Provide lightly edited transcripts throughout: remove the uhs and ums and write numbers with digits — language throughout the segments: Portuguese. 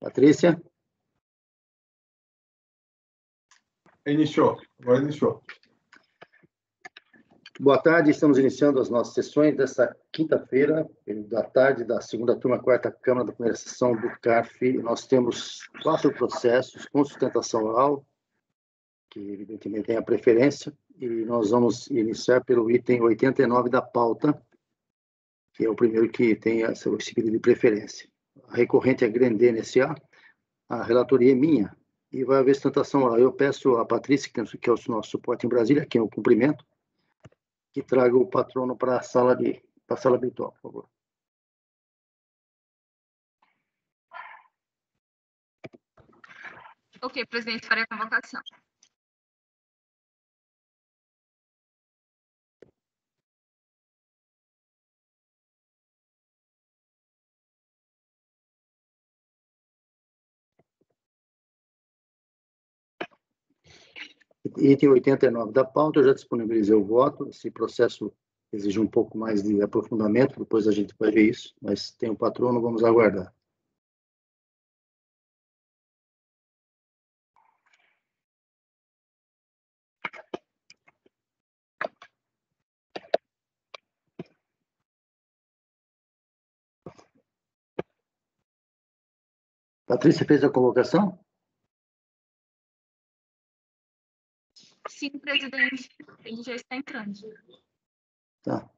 Patrícia? Agora iniciou. Boa tarde, estamos iniciando as nossas sessões desta quinta-feira, da tarde da segunda turma, quarta Câmara da primeira sessão do CARF. Nós temos 4 processos com sustentação oral, que evidentemente tem a preferência, e nós vamos iniciar pelo item 89 da pauta, que é o primeiro que tem esse pedido de preferência. A recorrente é Grendene S.A., a relatoria é minha, e vai haver sustentação oral. Eu peço a Patrícia, que é o nosso suporte em Brasília, que é o cumprimento, que traga o patrono para a sala virtual, por favor. Ok, presidente, farei a convocação. Item 89 da pauta, eu já disponibilizei o voto. Esse processo exige um pouco mais de aprofundamento, depois a gente vai ver isso, mas tem o patrono, vamos aguardar. Patrícia fez a convocação? Sim, presidente. Ele já está entrando. Tá.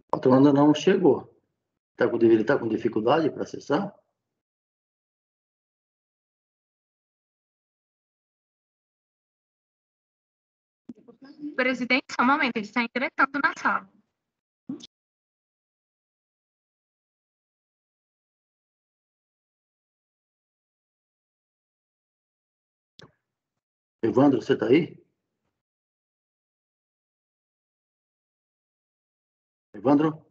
O patrono ainda não chegou. Ele está com dificuldade para acessar? Presidente, só um momento, ele está ingressando na sala. Evandro, você está aí? Evandro?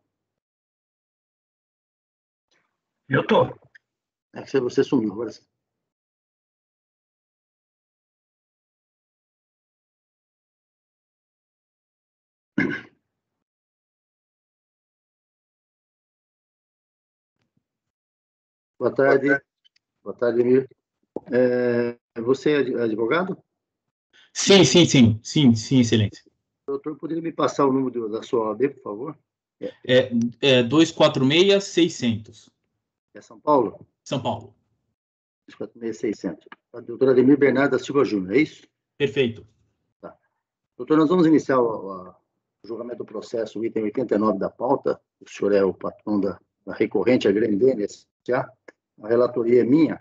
Eu estou. É que você sumiu agora. Boa tarde. Boa tarde, Emir. Você é advogado? Sim, excelência. Doutor, poderia me passar o número da sua OAB, por favor? 246-600. É São Paulo? São Paulo. 246-600. A doutora Ademir Bernardo da Silva Júnior, é isso? Perfeito. Tá. Doutor, nós vamos iniciar o julgamento do processo, o item 89 da pauta. O senhor é o patrão da recorrente, a Grendene S.A. A relatoria é minha.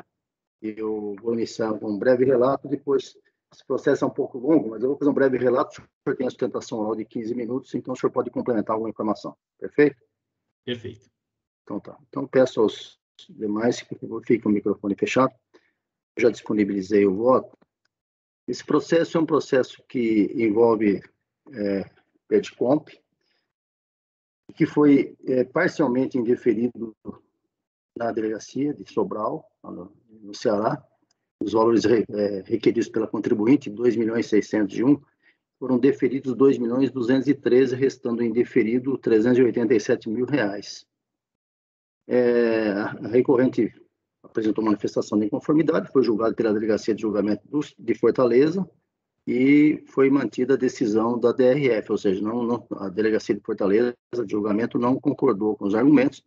Eu vou iniciar com um breve relato, depois, esse processo é um pouco longo, mas eu vou fazer um breve relato. O senhor tem a sustentação oral de 15 minutos, então o senhor pode complementar alguma informação. Perfeito? Perfeito. Então tá. Então peço aos demais que fiquem o microfone fechado. Eu já disponibilizei o voto. Esse processo é um processo que envolve PEDCOMP, que foi parcialmente indeferido na delegacia de Sobral, no Ceará. Os valores requeridos pela contribuinte, 2.601.000, foram deferidos 2.213.000, restando indeferido R$387.000. A recorrente apresentou manifestação de inconformidade, foi julgado pela Delegacia de Julgamento de Fortaleza e foi mantida a decisão da DRF, ou seja, a Delegacia de Fortaleza de Julgamento não concordou com os argumentos,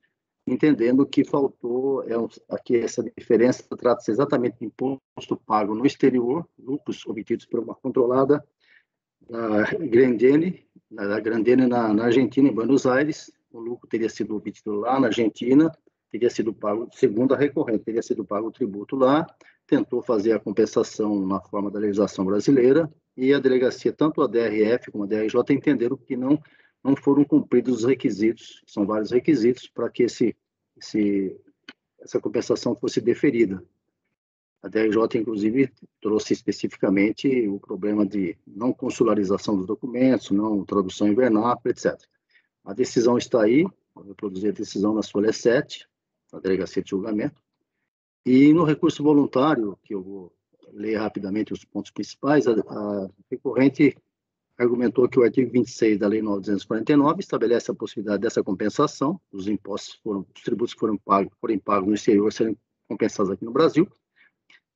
entendendo que faltou aqui essa diferença, trata-se exatamente de imposto pago no exterior, lucros obtidos por uma controlada da Grendene na Argentina, em Buenos Aires. O lucro teria sido obtido lá na Argentina, teria sido pago, segundo a recorrente, teria sido pago o tributo lá, tentou fazer a compensação na forma da legislação brasileira, e a delegacia, tanto a DRF como a DRJ, entenderam que não foram cumpridos os requisitos, são vários requisitos, para que essa compensação fosse deferida. A DRJ, inclusive, trouxe especificamente o problema de não consularização dos documentos, não tradução em vernáculo, etc. A decisão está aí, eu vou produzir a decisão na folha 7, na delegacia de julgamento, e no recurso voluntário, que eu vou ler rapidamente os pontos principais, a recorrente argumentou que o artigo 26 da Lei 9.249 estabelece a possibilidade dessa compensação, os tributos que forem pagos no exterior serem compensados aqui no Brasil,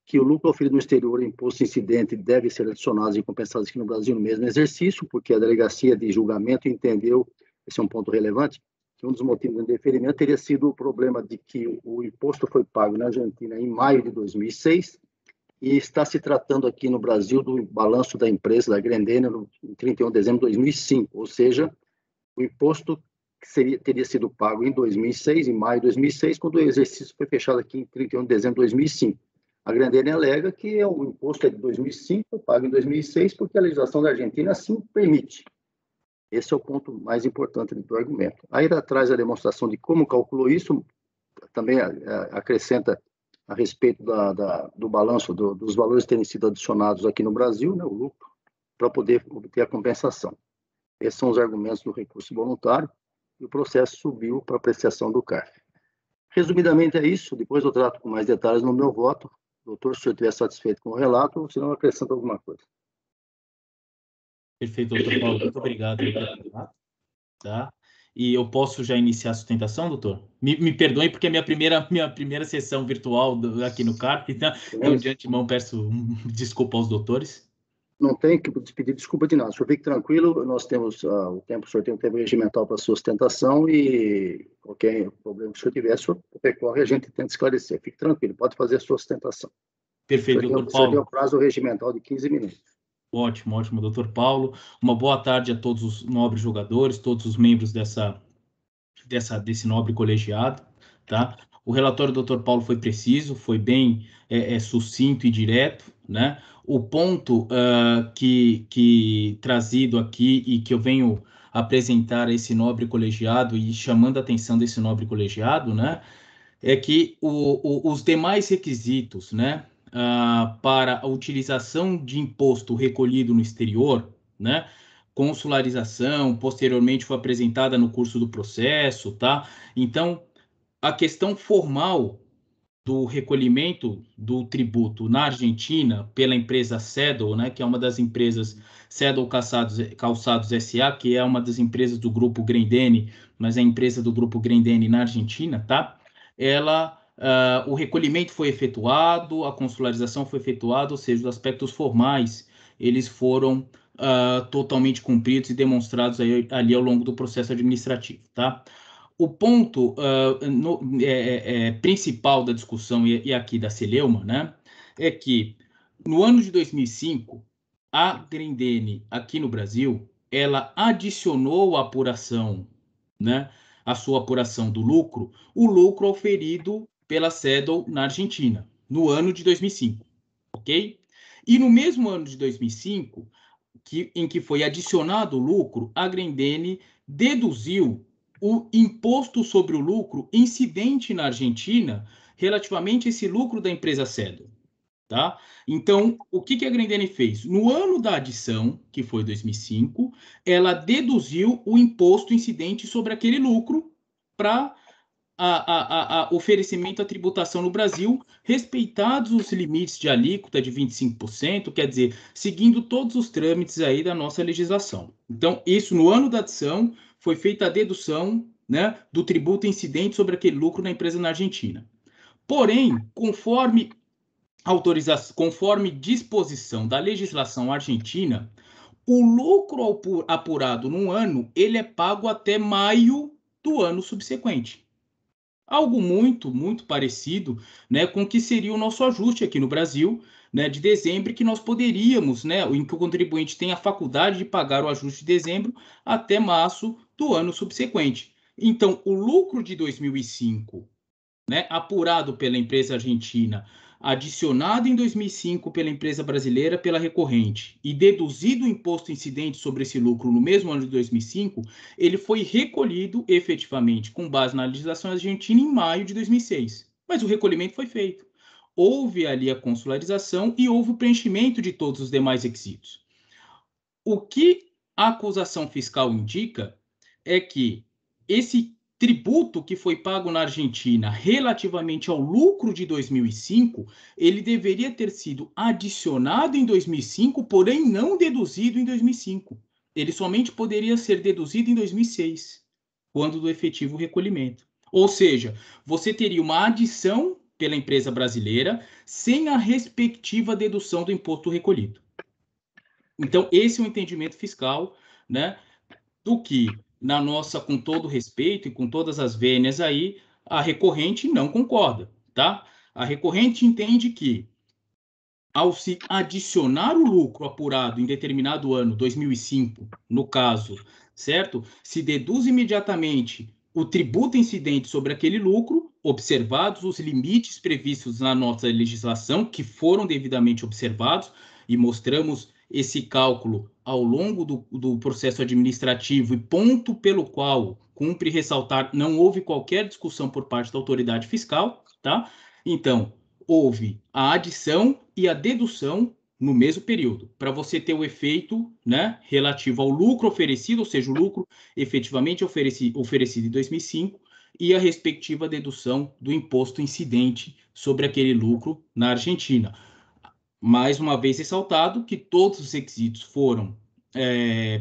que o lucro oferido no exterior, imposto incidente, deve ser adicionado e compensado aqui no Brasil no mesmo exercício, porque a delegacia de julgamento entendeu, esse é um ponto relevante, que um dos motivos do indeferimento teria sido o problema de que o imposto foi pago na Argentina em maio de 2006 e está se tratando aqui no Brasil do balanço da empresa, da Grendene, em 31 de dezembro de 2005, ou seja, o imposto teria sido pago em 2006, em maio de 2006, quando o exercício foi fechado aqui em 31 de dezembro de 2005. A Grendene alega que o imposto é de 2005, foi pago em 2006, porque a legislação da Argentina assim permite. Esse é o ponto mais importante do argumento. Aí ela traz a demonstração de como calculou isso, também acrescenta a respeito do balanço dos valores terem sido adicionados aqui no Brasil, né, o lucro, para poder obter a compensação. Esses são os argumentos do recurso voluntário, e o processo subiu para apreciação do CARF. Resumidamente é isso, depois eu trato com mais detalhes no meu voto. Doutor, se o senhor estiver satisfeito com o relato, se não, acrescenta alguma coisa. Perfeito, doutor Paulo. Muito obrigado pelo relato. Tá? E eu posso já iniciar a sustentação, doutor? Me perdoe, porque é minha primeira sessão virtual aqui no CARF, então de antemão peço desculpa aos doutores. Não tem que pedir desculpa de nada. O senhor fique tranquilo, nós temos o senhor tem um tempo regimental para sustentação e qualquer problema que o senhor tiver, o senhor recorre, a gente tenta esclarecer. Fique tranquilo, pode fazer a sua sustentação. Perfeito, doutor Paulo. O senhor tem o prazo regimental de 15 minutos. Ótimo, ótimo, doutor Paulo. Uma boa tarde a todos os nobres jogadores, todos os membros desse nobre colegiado, tá? O relatório do Dr. Paulo foi preciso, foi bem sucinto e direto, né? O ponto que trazido aqui e que eu venho apresentar a esse nobre colegiado e chamando a atenção desse nobre colegiado, né? É que os demais requisitos, né? Para a utilização de imposto recolhido no exterior, né? Consularização, posteriormente foi apresentada no curso do processo, tá? Então, a questão formal do recolhimento do tributo na Argentina pela empresa Seddle, né, que é uma das empresas Seddle Calçados S.A., que é uma das empresas do grupo Grendene, mas é a empresa do grupo Grendene na Argentina, tá? O recolhimento foi efetuado, a consularização foi efetuada, ou seja, os aspectos formais, eles foram totalmente cumpridos e demonstrados ali ao longo do processo administrativo, tá? O ponto principal da discussão e aqui da Celeuma, né, é que no ano de 2005, a Grendene, aqui no Brasil, ela adicionou a apuração, né, a sua apuração do lucro, o lucro oferido pela Seddle na Argentina, no ano de 2005, ok? E no mesmo ano de 2005, em que foi adicionado o lucro, a Grendene deduziu o imposto sobre o lucro incidente na Argentina relativamente a esse lucro da empresa Seddle, tá? Então, o que a Grendene fez? No ano da adição, que foi 2005, ela deduziu o imposto incidente sobre aquele lucro para oferecimento à tributação no Brasil, respeitados os limites de alíquota de 25%, quer dizer, seguindo todos os trâmites aí da nossa legislação. Então, isso no ano da adição foi feita a dedução, né, do tributo incidente sobre aquele lucro na empresa na Argentina. Porém, conforme disposição da legislação argentina, o lucro apurado no ano, ele é pago até maio do ano subsequente. Algo muito, muito parecido, né, com o que seria o nosso ajuste aqui no Brasil, né, de dezembro, que nós poderíamos, né, em que o contribuinte tem a faculdade de pagar o ajuste de dezembro até março do ano subsequente. Então, o lucro de 2005 né, apurado pela empresa argentina, adicionado em 2005 pela empresa brasileira pela recorrente e deduzido o imposto incidente sobre esse lucro no mesmo ano de 2005, ele foi recolhido efetivamente com base na legislação argentina em maio de 2006. Mas o recolhimento foi feito. Houve ali a consularização e houve o preenchimento de todos os demais requisitos. O que a acusação fiscal indica é que esse tributo que foi pago na Argentina relativamente ao lucro de 2005, ele deveria ter sido adicionado em 2005, porém não deduzido em 2005. Ele somente poderia ser deduzido em 2006, quando do efetivo recolhimento. Ou seja, você teria uma adição pela empresa brasileira sem a respectiva dedução do imposto recolhido. Então, esse é o entendimento fiscal, né, do que, na nossa, com todo respeito e com todas as vênias aí, a recorrente não concorda, tá? A recorrente entende que, ao se adicionar o lucro apurado em determinado ano, 2005, no caso, certo? Se deduz imediatamente o tributo incidente sobre aquele lucro, observados os limites previstos na nossa legislação, que foram devidamente observados, e mostramos esse cálculo ao longo do processo administrativo, e ponto pelo qual, cumpre ressaltar, não houve qualquer discussão por parte da autoridade fiscal, tá? Então, houve a adição e a dedução no mesmo período, para você ter o efeito, né, relativo ao lucro oferecido, ou seja, o lucro efetivamente oferecido em 2005, e a respectiva dedução do imposto incidente sobre aquele lucro na Argentina. Mais uma vez ressaltado que todos os requisitos foram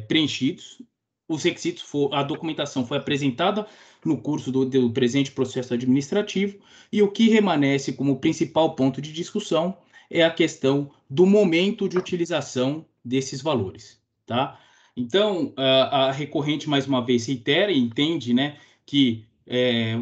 preenchidos, os requisitos a documentação foi apresentada no curso do presente processo administrativo, e o que remanesce como principal ponto de discussão é a questão do momento de utilização desses valores, tá? Então, a recorrente, mais uma vez, reitera e entende, né, que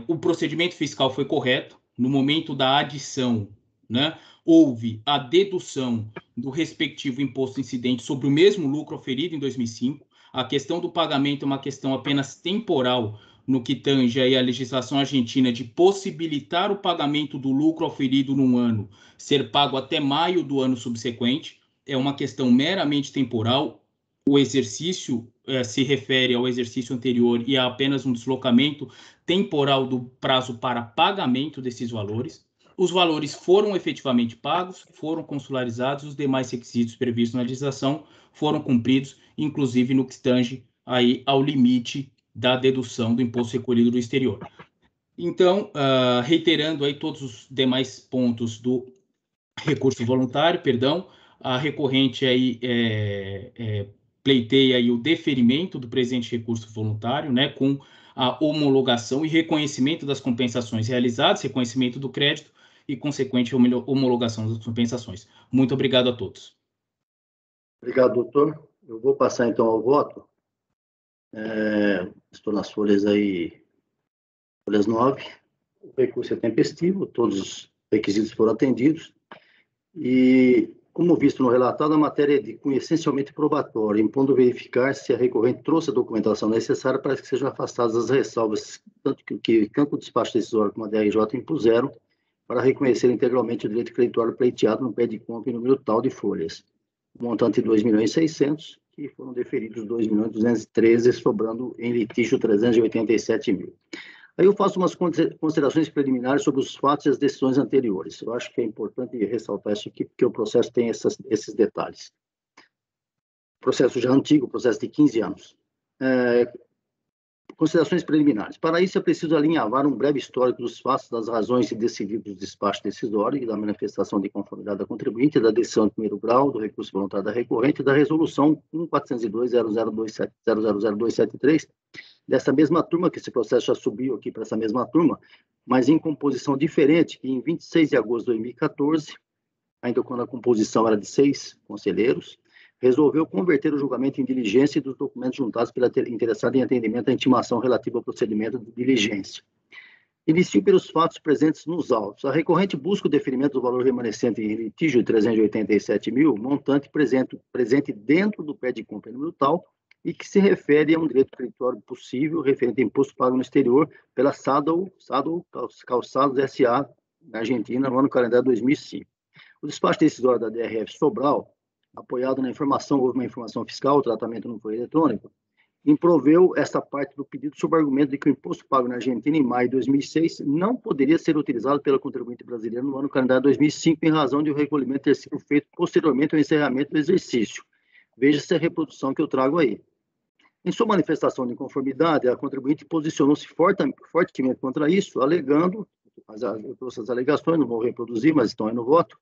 o procedimento fiscal foi correto, no momento da adição, né, houve a dedução do respectivo imposto incidente sobre o mesmo lucro oferido em 2005, a questão do pagamento é uma questão apenas temporal, no que tange aí a legislação argentina de possibilitar o pagamento do lucro oferido num ano ser pago até maio do ano subsequente, é uma questão meramente temporal. O exercício se refere ao exercício anterior e a apenas um deslocamento temporal do prazo para pagamento desses valores. Os valores foram efetivamente pagos, foram consularizados, os demais requisitos previstos na legislação foram cumpridos, inclusive no que tange aí ao limite da dedução do imposto recolhido do exterior. Então, reiterando aí todos os demais pontos do recurso voluntário, a recorrente aí pleiteia aí o deferimento do presente recurso voluntário, né, com a homologação e reconhecimento das compensações realizadas, reconhecimento do crédito e consequente homologação das compensações. Muito obrigado a todos. Obrigado, doutor. Eu vou passar, então, ao voto. Estou nas folhas aí, folhas 9. O recurso é tempestivo, todos os requisitos foram atendidos. E, como visto no relatado, a matéria é de cunho essencialmente probatório, impondo verificar se a recorrente trouxe a documentação necessária para que sejam afastadas as ressalvas, tanto o despacho decisório como a DRJ impuseram, para reconhecer integralmente o direito creditório pleiteado no pé de compra e número tal de folhas. O montante de 2.600.000, que foram deferidos 2.213.000, sobrando em litígio 387.000. Aí eu faço umas considerações preliminares sobre os fatos e as decisões anteriores. Eu acho que é importante ressaltar isso aqui, porque o processo tem esses detalhes. Processo já antigo, processo de 15 anos. Considerações preliminares. Para isso, é preciso alinhavar um breve histórico dos fatos, das razões e decididos do despacho decisório e da manifestação de conformidade da contribuinte, da decisão de primeiro grau, do recurso voluntário da recorrente e da resolução 1402.00273, dessa mesma turma, que esse processo já subiu aqui para essa mesma turma, mas em composição diferente, que em 26 de agosto de 2014, ainda quando a composição era de 6 conselheiros, resolveu converter o julgamento em diligência dos documentos juntados pela interessada em atendimento à intimação relativa ao procedimento de diligência. Inicio pelos fatos presentes nos autos. A recorrente busca o deferimento do valor remanescente em litígio de 387.000, montante presente dentro do pé de compra número tal, e que se refere a um direito creditório possível referente a imposto pago no exterior pela Saddle Calçados S.A., na Argentina, no ano calendário 2005. O despacho decisório da DRF Sobral, apoiado na informação, houve uma informação fiscal, o tratamento não foi eletrônico, improveu essa parte do pedido sob o argumento de que o imposto pago na Argentina em maio de 2006 não poderia ser utilizado pelo contribuinte brasileiro no ano calendário 2005 em razão de o recolhimento ter sido feito posteriormente ao encerramento do exercício. Veja essa reprodução que eu trago aí. Em sua manifestação de inconformidade, a contribuinte posicionou-se fortemente contra isso, alegando, eu trouxe as alegações, não vou reproduzir, mas estão aí no voto.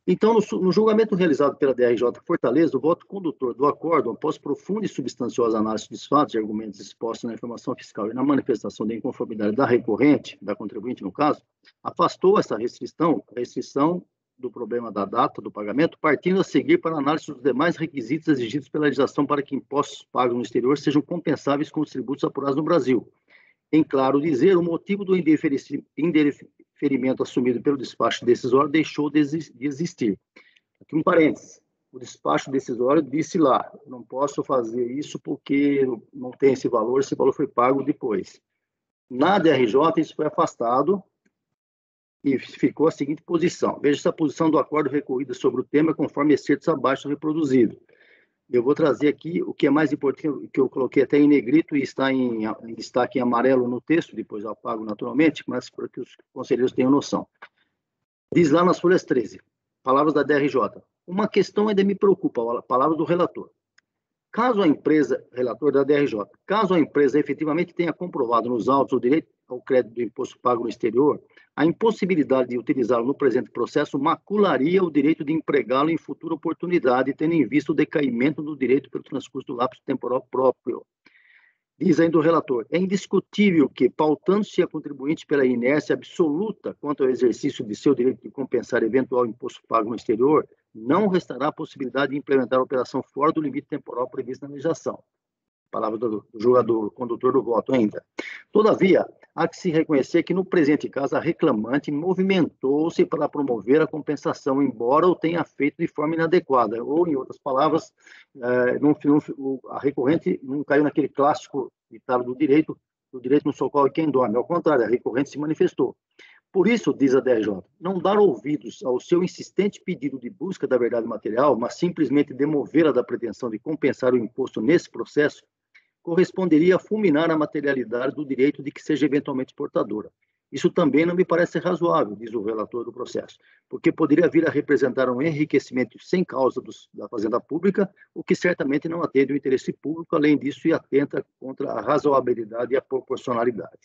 Então, no julgamento realizado pela DRJ Fortaleza, o voto condutor do acordo, após profunda e substanciosa análise dos fatos e argumentos expostos na informação fiscal e na manifestação de inconformidade da recorrente, da contribuinte no caso, afastou essa restrição do problema da data do pagamento, partindo a seguir para a análise dos demais requisitos exigidos pela legislação para que impostos pagos no exterior sejam compensáveis com os tributos apurados no Brasil. Em claro dizer, o motivo do indeferimento assumido pelo despacho decisório deixou de existir. Aqui um parênteses. O despacho decisório disse lá, não posso fazer isso porque não tem esse valor foi pago depois. Na DRJ, isso foi afastado e ficou a seguinte posição. Veja essa posição do acordo recorrido sobre o tema conforme excertos abaixo reproduzido. Eu vou trazer aqui o que é mais importante, que eu coloquei até em negrito e está em destaque em amarelo no texto, depois eu apago naturalmente, mas para que os conselheiros tenham noção. Diz lá nas folhas 13, palavras da DRJ. Uma questão ainda me preocupa, palavras do relator. Caso a empresa, relator da DRJ, caso a empresa efetivamente tenha comprovado nos autos o direito ao crédito do imposto pago no exterior, a impossibilidade de utilizá-lo no presente processo macularia o direito de empregá-lo em futura oportunidade, tendo em vista o decaimento do direito pelo transcurso do lapso temporal próprio. Diz ainda o relator, é indiscutível que, pautando-se a contribuinte pela inércia absoluta quanto ao exercício de seu direito de compensar eventual imposto pago no exterior, não restará a possibilidade de implementar a operação fora do limite temporal previsto na legislação. Palavra do julgador, condutor do voto ainda. Todavia, há que se reconhecer que, no presente caso, a reclamante movimentou-se para promover a compensação, embora o tenha feito de forma inadequada. Ou, em outras palavras, a recorrente não caiu naquele clássico ditado do direito não socorre quem dorme. Ao contrário, a recorrente se manifestou. Por isso, diz a DRJ, não dar ouvidos ao seu insistente pedido de busca da verdade material, mas simplesmente demovê-la da pretensão de compensar o imposto nesse processo, corresponderia a fulminar a materialidade do direito de que seja eventualmente portadora. Isso também não me parece razoável, diz o relator do processo, porque poderia vir a representar um enriquecimento sem causa da Fazenda Pública, o que certamente não atende ao interesse público, além disso, e atenta contra a razoabilidade e a proporcionalidade.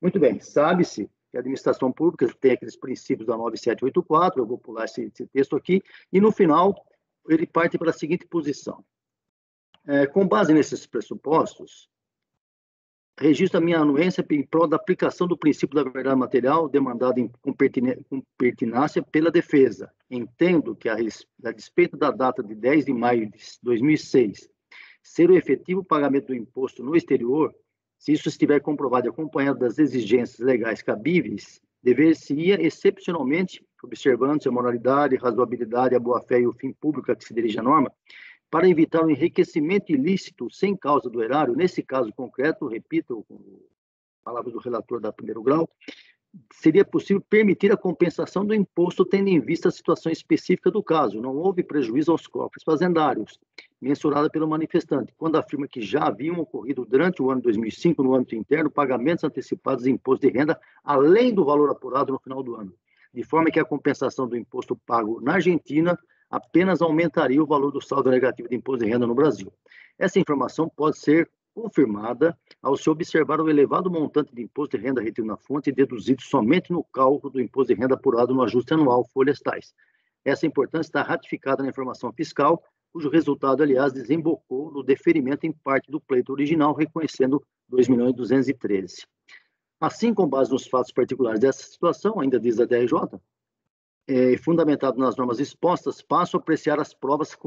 Muito bem, sabe-se que a administração pública tem aqueles princípios da 9784, eu vou pular esse texto aqui, e no final ele parte para a seguinte posição. Com base nesses pressupostos, registro a minha anuência em prol da aplicação do princípio da verdade material demandado com pertinácia pela defesa. Entendo que, a despeito da data de 10 de maio de 2006, ser o efetivo pagamento do imposto no exterior, se isso estiver comprovado e acompanhado das exigências legais cabíveis, dever-se-ia excepcionalmente, observando-se a moralidade, razoabilidade, a boa-fé e o fim público a que se dirige a norma, para evitar o enriquecimento ilícito sem causa do erário, nesse caso concreto, repito, a palavra do relator da primeiro grau, seria possível permitir a compensação do imposto tendo em vista a situação específica do caso. Não houve prejuízo aos cofres fazendários, mensurada pelo manifestante, quando afirma que já haviam ocorrido durante o ano 2005, no âmbito interno, pagamentos antecipados de imposto de renda, além do valor apurado no final do ano, de forma que a compensação do imposto pago na Argentina apenas aumentaria o valor do saldo negativo de imposto de renda no Brasil. Essa informação pode ser confirmada ao se observar o elevado montante de imposto de renda retido na fonte e deduzido somente no cálculo do imposto de renda apurado no ajuste anual, folhas tais. Essa importância está ratificada na informação fiscal, cujo resultado, aliás, desembocou no deferimento em parte do pleito original, reconhecendo 2.213.000. Assim, com base nos fatos particulares dessa situação, ainda diz a DRJ, fundamentado nas normas expostas, passo a apreciar as provas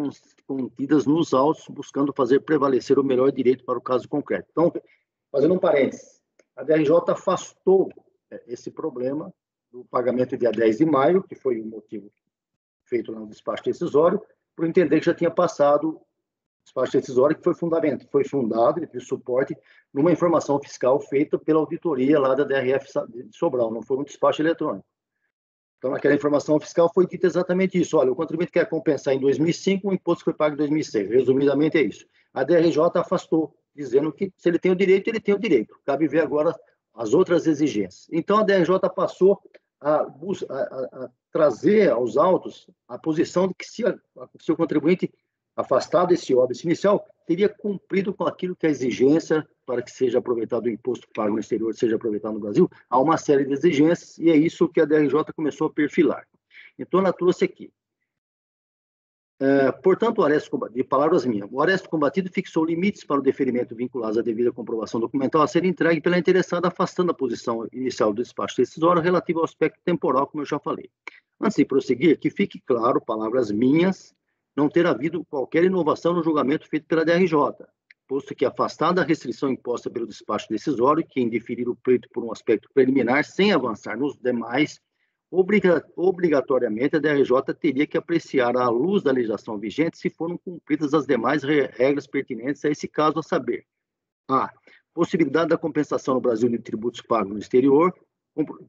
contidas nos autos, buscando fazer prevalecer o melhor direito para o caso concreto. Então, fazendo um parênteses, a DRJ afastou esse problema do pagamento dia 10 de maio, que foi o motivo feito no despacho decisório, por entender que já tinha passado despacho decisório que foi fundado, ele teve suporte numa informação fiscal feita pela auditoria lá da DRF de Sobral, não foi um despacho eletrônico. Então, naquela informação fiscal foi dito exatamente isso. Olha, o contribuinte quer compensar em 2005 o imposto que foi pago em 2006. Resumidamente é isso. A DRJ afastou, dizendo que se ele tem o direito, ele tem o direito. Cabe ver agora as outras exigências. Então, a DRJ passou a trazer aos autos a posição de que se o contribuinte afastado desse óbice inicial, teria cumprido com aquilo que é a exigência para que seja aproveitado o imposto pago no exterior, seja aproveitado no Brasil. Há uma série de exigências e é isso que a DRJ começou a perfilar. Então, ela trouxe aqui. Portanto, o Aresto, de palavras minhas, o Aresto combatido fixou limites para o deferimento vinculados à devida comprovação documental a ser entregue pela interessada, afastando a posição inicial do despacho decisório relativo ao aspecto temporal, como eu já falei. Antes de prosseguir, que fique claro, palavras minhas, não ter havido qualquer inovação no julgamento feito pela DRJ, posto que, afastada a restrição imposta pelo despacho decisório, que indeferir o pleito por um aspecto preliminar, sem avançar nos demais, obrigatoriamente a DRJ teria que apreciar à luz da legislação vigente se foram cumpridas as demais regras pertinentes a esse caso, a saber: a. Possibilidade da compensação no Brasil de tributos pagos no exterior.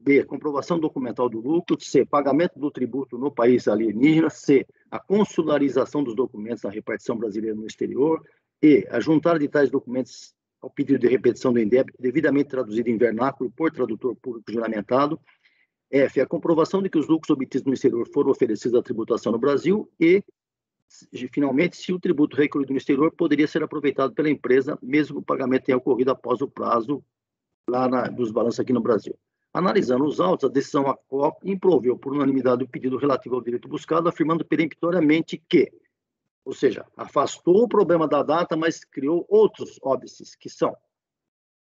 B. Comprovação documental do lucro. C. Pagamento do tributo no país alienígena. C. A consularização dos documentos da repartição brasileira no exterior. E. A juntar de tais documentos ao pedido de repetição do indébito devidamente traduzido em vernáculo por tradutor público juramentado. F. A comprovação de que os lucros obtidos no exterior foram oferecidos à tributação no Brasil. E, finalmente, se o tributo recolhido no exterior poderia ser aproveitado pela empresa, mesmo que o pagamento tenha ocorrido após o prazo lá dos balanços aqui no Brasil. Analisando os autos, a decisão ACOP improveu por unanimidade o pedido relativo ao direito buscado, afirmando peremptoriamente que, ou seja, afastou o problema da data, mas criou outros óbices, que são,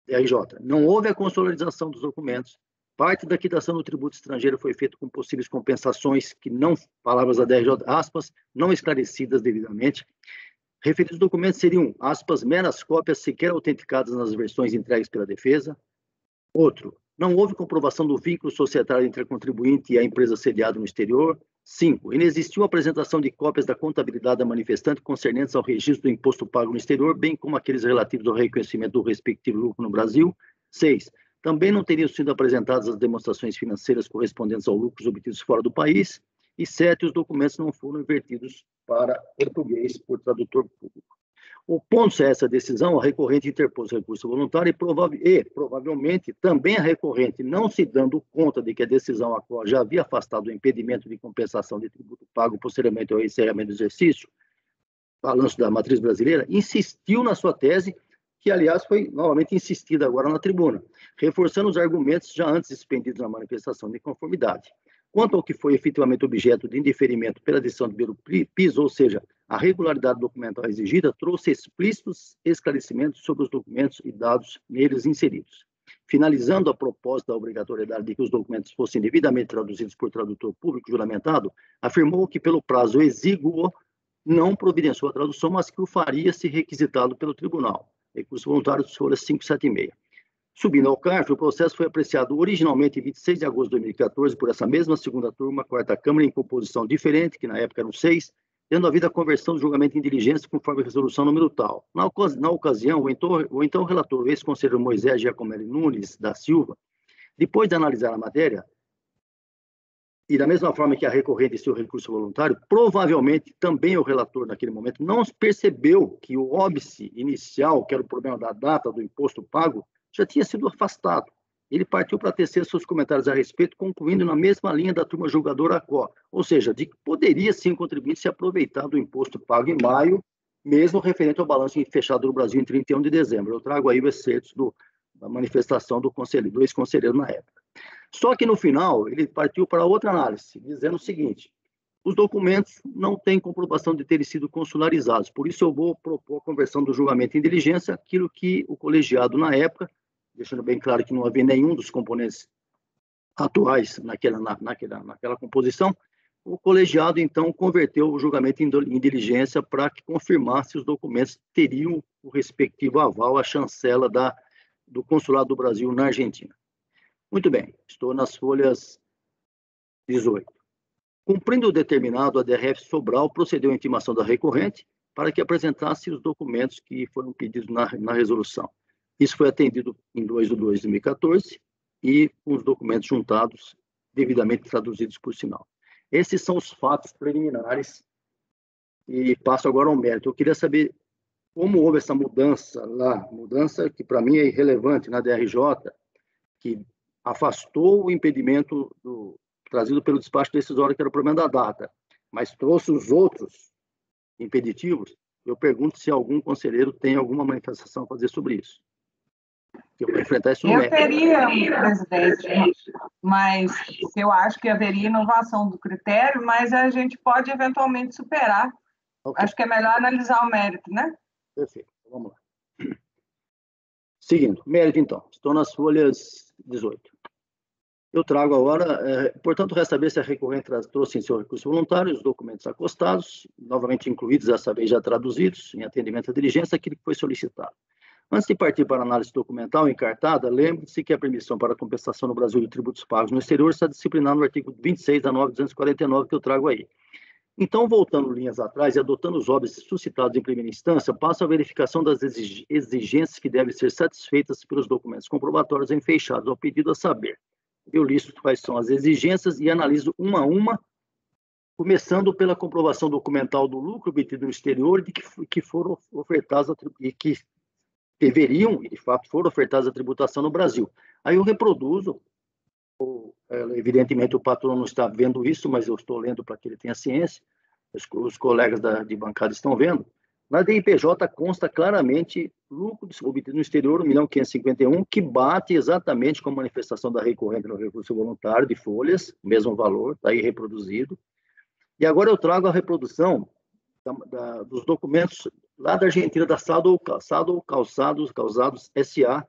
DRJ, não houve a consolidarização dos documentos, parte da quitação do tributo estrangeiro foi feita com possíveis compensações que não, palavras da DRJ, aspas, não esclarecidas devidamente. Referidos documentos seriam, aspas, meras cópias sequer autenticadas nas versões entregues pela defesa. Outro, não houve comprovação do vínculo societário entre a contribuinte e a empresa sediada no exterior. 5. Inexistiu apresentação de cópias da contabilidade da manifestante concernentes ao registro do imposto pago no exterior, bem como aqueles relativos ao reconhecimento do respectivo lucro no Brasil. 6. Também não teriam sido apresentadas as demonstrações financeiras correspondentes aos lucros obtidos fora do país. E 7. Os documentos não foram invertidos para português por tradutor público. Opondo-se a essa decisão, a recorrente interpôs recurso voluntário e, provavelmente, também a recorrente, não se dando conta de que a decisão a qual já havia afastado o impedimento de compensação de tributo pago posteriormente ao encerramento do exercício, balanço da matriz brasileira, insistiu na sua tese, que, aliás, foi novamente insistida agora na tribuna, reforçando os argumentos já antes expendidos na manifestação de conformidade. Quanto ao que foi efetivamente objeto de indeferimento pela decisão do Bureau PIS, ou seja, a regularidade documental exigida, trouxe explícitos esclarecimentos sobre os documentos e dados neles inseridos. Finalizando a proposta da obrigatoriedade de que os documentos fossem devidamente traduzidos por tradutor público juramentado, afirmou que, pelo prazo exíguo, não providenciou a tradução, mas que o faria se requisitado pelo tribunal. Recurso voluntário de folha 576. Subindo ao CARF, o processo foi apreciado originalmente em 26 de agosto de 2014 por essa mesma segunda turma, quarta Câmara, em composição diferente, que na época eram 6, tendo havido a conversão do julgamento em diligência conforme a resolução número tal. Na ocasião, o então relator, o ex-conselheiro Moisés Giacomelli Nunes da Silva, depois de analisar a matéria, e da mesma forma que a recorrente e seu recurso voluntário, provavelmente também o relator, naquele momento, não percebeu que o óbice inicial, que era o problema da data do imposto pago, já tinha sido afastado. Ele partiu para tecer seus comentários a respeito, concluindo na mesma linha da turma julgadora ACO, ou seja, de que poderia sim o contribuinte se aproveitar do imposto pago em maio, mesmo referente ao balanço fechado do Brasil em 31 de dezembro. Eu trago aí os excertos da manifestação do ex-conselheiro na época. Só que no final, ele partiu para outra análise, dizendo o seguinte: os documentos não têm comprovação de terem sido consularizados, por isso eu vou propor a conversão do julgamento em diligência, aquilo que o colegiado na época, deixando bem claro que não havia nenhum dos componentes atuais naquela composição, o colegiado, então, converteu o julgamento em diligência para que confirmasse os documentos teriam o respectivo aval, a chancela do Consulado do Brasil na Argentina. Muito bem, estou nas folhas 18. Cumprindo o determinado, a DRF Sobral procedeu à intimação da recorrente, para que apresentasse os documentos que foram pedidos na resolução. Isso foi atendido em 2/2/2014 e com os documentos juntados, devidamente traduzidos por sinal. Esses são os fatos preliminares e passo agora ao mérito. Eu queria saber como houve essa mudança lá, mudança que para mim é irrelevante na DRJ, que afastou o impedimento trazido pelo despacho decisório, que era o problema da data, mas trouxe os outros impeditivos. Eu pergunto se algum conselheiro tem alguma manifestação a fazer sobre isso. Eu vou enfrentar isso no mérito. Eu teria, presidente, mas eu acho que haveria inovação do critério, mas a gente pode eventualmente superar. Okay. Acho que é melhor analisar o mérito, né? Perfeito. Vamos lá. Seguindo. Mérito, então. Estou nas folhas 18. Eu trago agora, portanto, resta saber se a recorrente trouxe em seu recurso voluntário os documentos acostados, novamente incluídos, dessa vez já traduzidos, em atendimento à diligência, aquilo que foi solicitado. Antes de partir para a análise documental encartada, lembre-se que a permissão para compensação no Brasil de tributos pagos no exterior está disciplinada no artigo 26 da 9.249, que eu trago aí. Então, voltando linhas atrás e adotando os óbitos suscitados em primeira instância, passo a verificação das exigências que devem ser satisfeitas pelos documentos comprobatórios enfeixados ao pedido, a saber. Eu listo quais são as exigências e analiso uma a uma, começando pela comprovação documental do lucro obtido no exterior e que foram ofertados e que deveriam, e de fato foram ofertados à tributação no Brasil. Aí eu reproduzo, evidentemente o patrão não está vendo isso, mas eu estou lendo para que ele tenha ciência, os colegas de bancada estão vendo. Na DIPJ consta claramente lucro obtido no exterior, 1.551.000, que bate exatamente com a manifestação da recorrente no recurso voluntário de folhas, mesmo valor, está aí reproduzido. E agora eu trago a reprodução dos documentos lá da Argentina, da Sado Calçados S.A.,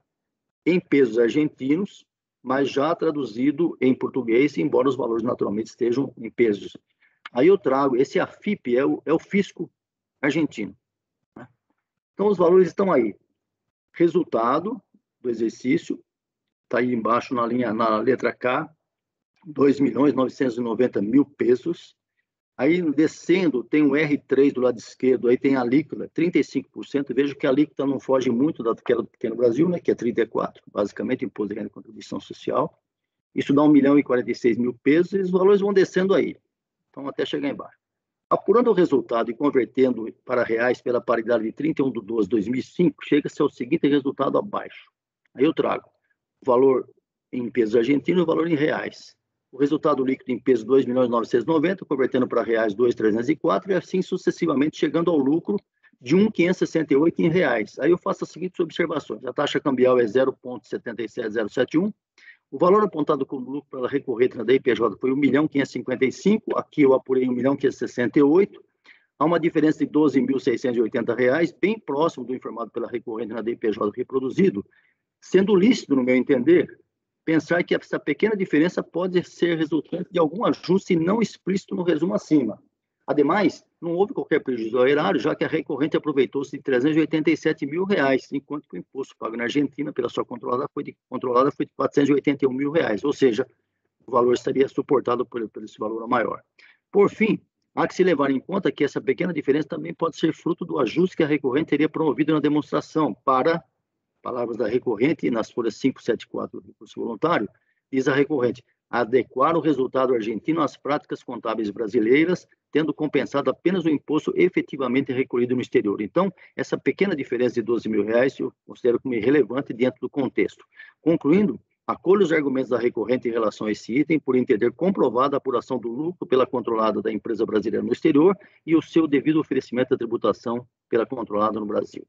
em pesos argentinos, mas já traduzido em português, embora os valores naturalmente estejam em pesos. Aí eu trago, esse AFIP é o fisco argentino. Né? Então, os valores estão aí. Resultado do exercício, está aí embaixo na letra K, 2.990.000 pesos. Aí, descendo, tem o R3 do lado esquerdo, aí tem a alíquota, 35%. Vejo que a alíquota não foge muito da que tem no Brasil, né, que é 34%, basicamente, imposto de renda e contribuição social. Isso dá 1.046.000 pesos, e os valores vão descendo aí. Então, até chegar embaixo. Apurando o resultado e convertendo para reais pela paridade de 31/12/2005, chega-se ao seguinte resultado abaixo. Aí eu trago o valor em pesos argentinos e o valor em reais. O resultado líquido em pesos 2.990.000, convertendo para reais 2.304, e assim sucessivamente, chegando ao lucro de 1.568 em reais. Aí eu faço as seguintes observações. A taxa cambial é 0,77071. O valor apontado como lucro pela recorrente na DIPJ foi 1.555.000, aqui eu apurei 1.568.000. Há uma diferença de 12.680 reais, bem próximo do informado pela recorrente na DIPJ reproduzido, sendo lícito, no meu entender, pensar que essa pequena diferença pode ser resultante de algum ajuste não explícito no resumo acima. Ademais, não houve qualquer prejuízo ao erário, já que a recorrente aproveitou-se de 387.000 reais, enquanto que o imposto pago na Argentina pela sua controlada foi de 481.000 reais, ou seja, o valor estaria suportado por esse valor maior. Por fim, há que se levar em conta que essa pequena diferença também pode ser fruto do ajuste que a recorrente teria promovido na demonstração para, palavras da recorrente, nas folhas 574 do recurso voluntário, diz a recorrente, adequar o resultado argentino às práticas contábeis brasileiras, tendo compensado apenas o imposto efetivamente recolhido no exterior. Então, essa pequena diferença de 12.000 reais eu considero como irrelevante dentro do contexto. Concluindo, acolho os argumentos da recorrente em relação a esse item, por entender comprovada a apuração do lucro pela controlada da empresa brasileira no exterior e o seu devido oferecimento da tributação pela controlada no Brasil.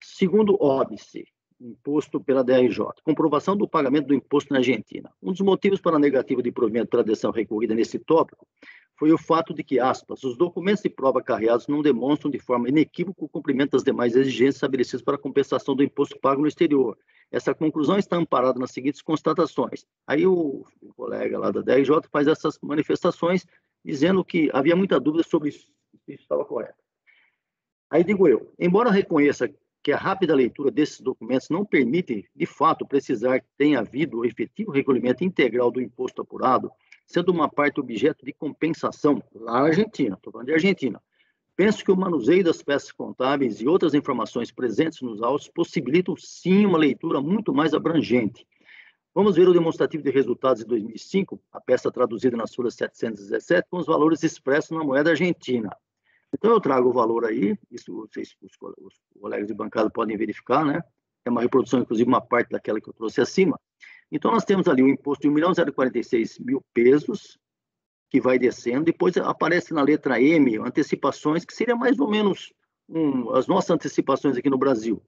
Segundo óbice, imposto pela DRJ, comprovação do pagamento do imposto na Argentina. Um dos motivos para a negativa de provimento pela decisão recorrida nesse tópico foi o fato de que, aspas, os documentos de prova carreados não demonstram de forma inequívoca o cumprimento das demais exigências estabelecidas para a compensação do imposto pago no exterior. Essa conclusão está amparada nas seguintes constatações. Aí o colega lá da DRJ faz essas manifestações dizendo que havia muita dúvida sobre isso estava correto. Aí digo eu, embora reconheça que a rápida leitura desses documentos não permite, de fato, precisar que tenha havido o efetivo recolhimento integral do imposto apurado, sendo uma parte objeto de compensação lá na Argentina, estou falando de Argentina. Penso que o manuseio das peças contábeis e outras informações presentes nos autos possibilitam, sim, uma leitura muito mais abrangente. Vamos ver o demonstrativo de resultados de 2005, a peça traduzida nas folhas 717, com os valores expressos na moeda argentina. Então, eu trago o valor aí, isso os colegas de bancada podem verificar, né? É uma reprodução, inclusive, uma parte daquela que eu trouxe acima. Então, nós temos ali o imposto de 1.046.000 pesos, que vai descendo, depois aparece na letra M, antecipações, que seria mais ou menos as nossas antecipações aqui no Brasil.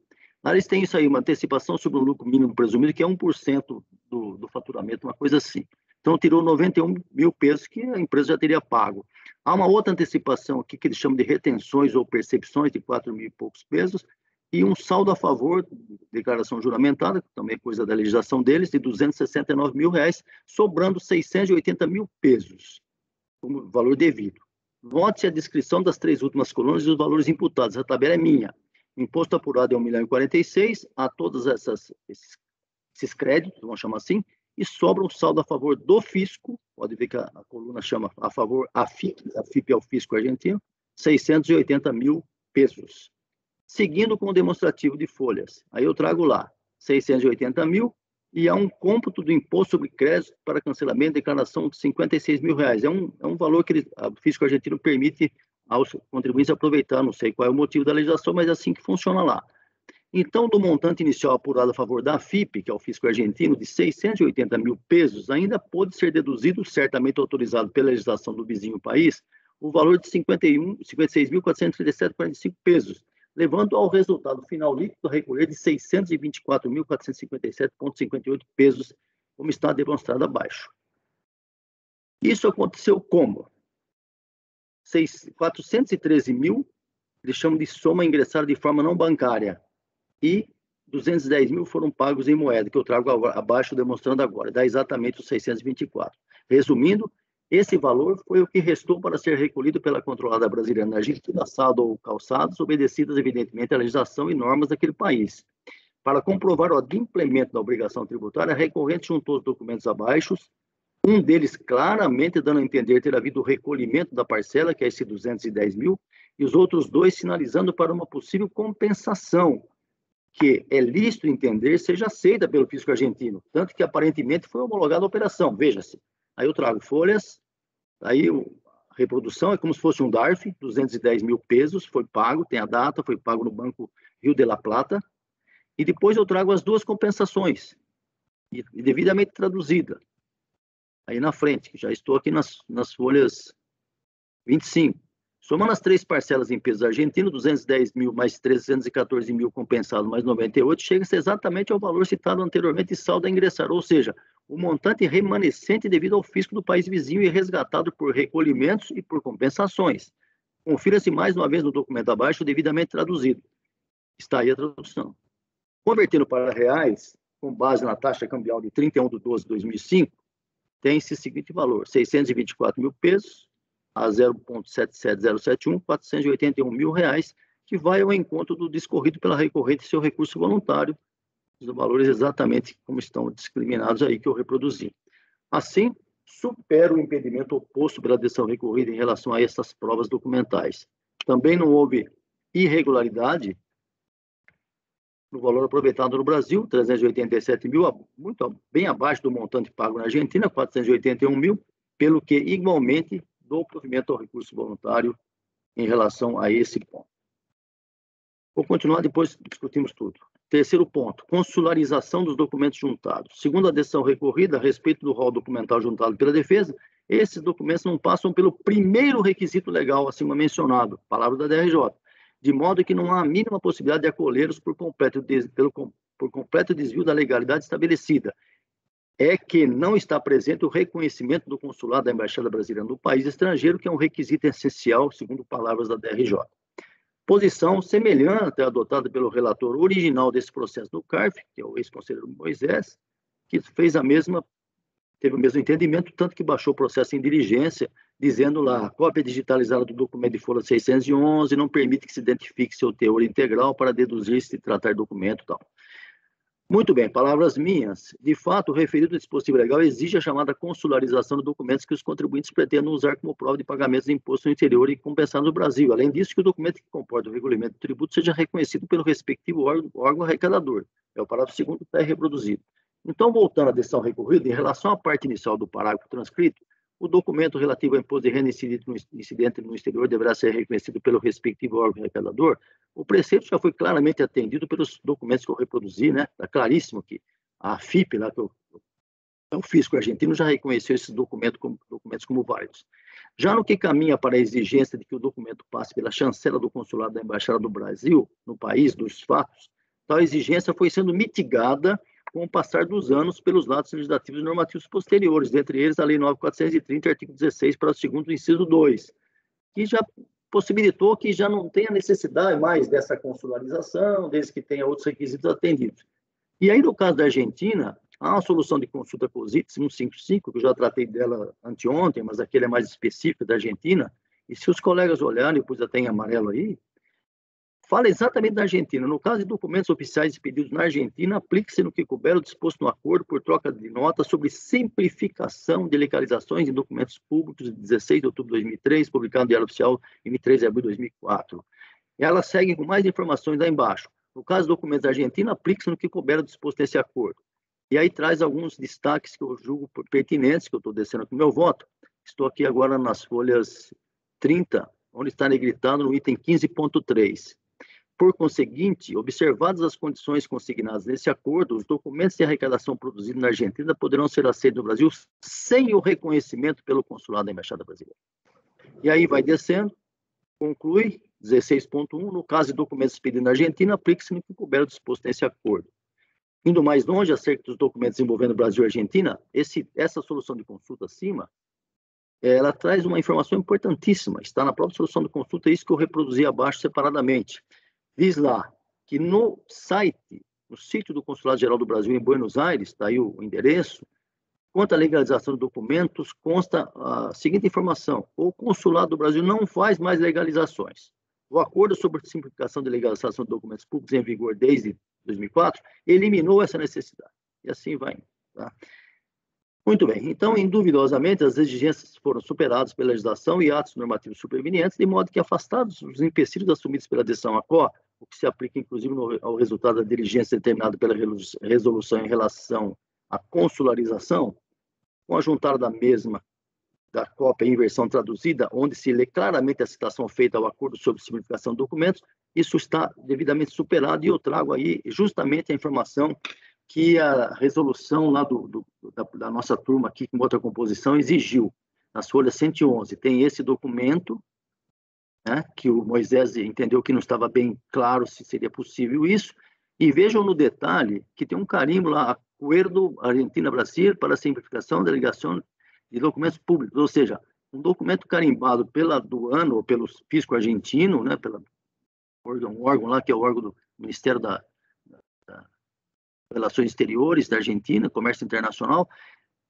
Lá eles têm isso aí, uma antecipação sobre o lucro mínimo presumido, que é 1% do faturamento, uma coisa assim. Então, tirou 91.000 pesos que a empresa já teria pago. Há uma outra antecipação aqui, que eles chamam de retenções ou percepções, de 4.000 e poucos pesos, e um saldo a favor, declaração juramentada, que também é coisa da legislação deles, de R$269.000, sobrando 680.000 pesos, como valor devido. Note a descrição das 3 últimas colunas e os valores imputados. A tabela é minha. Imposto apurado é 1.046.000, a todos esses créditos, vamos chamar assim, e sobra um saldo a favor do fisco, pode ver que a coluna chama a favor, a FIP é o fisco argentino, 680.000 pesos. Seguindo com o demonstrativo de folhas, aí eu trago lá 680.000 e há um cômputo do imposto sobre crédito para cancelamento de declaração de R$56.000. É um valor que o fisco argentino permite aos contribuintes aproveitar, não sei qual é o motivo da legislação, mas é assim que funciona lá. Então, do montante inicial apurado a favor da FIP, que é o fisco argentino, de 680.000 pesos, ainda pode ser deduzido, certamente autorizado pela legislação do vizinho país, o valor de 56.437,45 pesos, levando ao resultado final líquido a recolher de 624.457,58 pesos, como está demonstrado abaixo. Isso aconteceu como? 413.000, eles chamam de soma ingressada de forma não bancária, e 210.000 foram pagos em moeda, que eu trago abaixo demonstrando agora, dá exatamente os 624. Resumindo, esse valor foi o que restou para ser recolhido pela controlada brasileira na Argentina, saldo ou calçados, obedecidas, evidentemente, à legislação e normas daquele país. Para comprovar o adimplemento da obrigação tributária, a recorrente juntou os documentos abaixo, um deles claramente dando a entender ter havido o recolhimento da parcela, que é esse 210.000, e os outros 2 sinalizando para uma possível compensação, que é lícito entender seja aceita pelo fisco argentino, tanto que aparentemente foi homologada a operação, veja-se. Aí eu trago folhas, aí a reprodução é como se fosse um DARF, 210.000 pesos, foi pago, tem a data, foi pago no Banco Rio de la Plata, e depois eu trago as 2 compensações, e devidamente traduzida. Aí na frente, que já estou aqui nas folhas 25. Somando as 3 parcelas em pesos argentinos, 210.000 mais 314.000 compensado mais 98, chega-se exatamente ao valor citado anteriormente e saldo a ingressar, ou seja, o montante remanescente devido ao fisco do país vizinho e resgatado por recolhimentos e por compensações. Confira-se mais uma vez no documento abaixo, devidamente traduzido. Está aí a tradução. Convertendo para reais, com base na taxa cambial de 31/12/2005, tem-se o seguinte valor, 624.000 pesos, a 0,77071, R$481.000, que vai ao encontro do discorrido pela recorrente seu recurso voluntário, os valores exatamente como estão discriminados aí que eu reproduzi. Assim, supera o impedimento oposto pela decisão recorrida em relação a essas provas documentais. Também não houve irregularidade no valor aproveitado no Brasil, 387.000, muito bem abaixo do montante pago na Argentina, 481.000, pelo que igualmente do provimento ao recurso voluntário em relação a esse ponto. Vou continuar, depois discutimos tudo. Terceiro ponto, consularização dos documentos juntados. Segundo a decisão recorrida, a respeito do rol documental juntado pela defesa, esses documentos não passam pelo primeiro requisito legal acima mencionado, palavra da DRJ, de modo que não há a mínima possibilidade de acolhê-los por completo desvio da legalidade estabelecida. É que não está presente o reconhecimento do consulado da Embaixada Brasileira no país estrangeiro, que é um requisito essencial, segundo palavras da DRJ. Posição semelhante à adotada pelo relator original desse processo no CARF, que é o ex-conselheiro Moisés, que teve o mesmo entendimento, tanto que baixou o processo em diligência, dizendo lá, cópia digitalizada do documento de folha 611 não permite que se identifique seu teor integral para deduzir se tratar de documento e tal. Muito bem, palavras minhas. De fato, o referido dispositivo legal exige a chamada consularização de documentos que os contribuintes pretendam usar como prova de pagamentos de imposto no interior e compensar no Brasil. Além disso, que o documento que comporta o regulamento do tributo seja reconhecido pelo respectivo órgão arrecadador. É o parágrafo 2º que está reproduzido. Então, voltando à decisão recorrida, em relação à parte inicial do parágrafo transcrito, o documento relativo ao imposto de renda incidente no exterior deverá ser reconhecido pelo respectivo órgão arrecadador. O preceito já foi claramente atendido pelos documentos que eu reproduzi, né? Está claríssimo que a FIP, lá, que o fisco argentino, já reconheceu esses documentos como válidos. Já no que caminha para a exigência de que o documento passe pela chancela do consulado da Embaixada do Brasil, no país dos fatos, tal exigência foi sendo mitigada com o passar dos anos pelos lados legislativos e normativos posteriores, dentre eles a Lei 9.430, artigo 16, para o segundo inciso 2, que já possibilitou que já não tenha necessidade mais dessa consularização, desde que tenha outros requisitos atendidos. E aí, no caso da Argentina, há uma solução de consulta COSITES 155, que eu já tratei dela anteontem, mas aquele é mais específico da Argentina, e se os colegas olharem, depois até em amarelo aí, fala exatamente da Argentina. No caso de documentos oficiais expedidos na Argentina, aplique-se no que couber o disposto no acordo por troca de notas sobre simplificação de legalizações em documentos públicos de 16 de outubro de 2003, publicado no Diário Oficial em 3 de abril de 2004. E ela segue com mais informações lá embaixo. No caso de documentos da Argentina, aplique-se no que couber o disposto nesse acordo. E aí traz alguns destaques que eu julgo pertinentes, que eu estou descendo aqui no meu voto. Estou aqui agora nas folhas 30, onde está negritado no item 15.3. Por conseguinte, observadas as condições consignadas nesse acordo, os documentos de arrecadação produzidos na Argentina poderão ser aceitos no Brasil sem o reconhecimento pelo consulado da Embaixada Brasileira. E aí vai descendo, conclui, 16.1, no caso de documentos expedidos na Argentina, aplique-se no que couber o disposto nesse acordo. Indo mais longe, acerca dos documentos envolvendo Brasil e Argentina, essa solução de consulta acima, ela traz uma informação importantíssima, está na própria solução de consulta, isso que eu reproduzi abaixo separadamente. Diz lá que no site, no sítio do Consulado-Geral do Brasil em Buenos Aires, está aí o endereço, quanto à legalização de documentos, consta a seguinte informação: o Consulado do Brasil não faz mais legalizações. O acordo sobre simplificação de legalização de documentos públicos em vigor desde 2004 eliminou essa necessidade. E assim vai. Tá? Muito bem. Então, induvidosamente, as exigências foram superadas pela legislação e atos normativos supervenientes, de modo que, afastados os empecilhos assumidos pela decisão ACO, o que se aplica, inclusive, ao resultado da diligência determinada pela resolução em relação à consularização, com a juntada da mesma, da cópia em versão traduzida, onde se lê claramente a citação feita ao acordo sobre simplificação de documentos, isso está devidamente superado, e eu trago aí justamente a informação que a resolução lá da nossa turma aqui, com outra composição, exigiu. Nas folhas 111, tem esse documento, né, que o Moisés entendeu que não estava bem claro se seria possível isso, e vejam no detalhe que tem um carimbo lá, Acuerdo Argentina-Brasil para a simplificação da delegação de documentos públicos, ou seja, um documento carimbado pela aduana ou pelo fisco argentino, né, um órgão lá que é o órgão do Ministério da Relações Exteriores da Argentina, Comércio Internacional,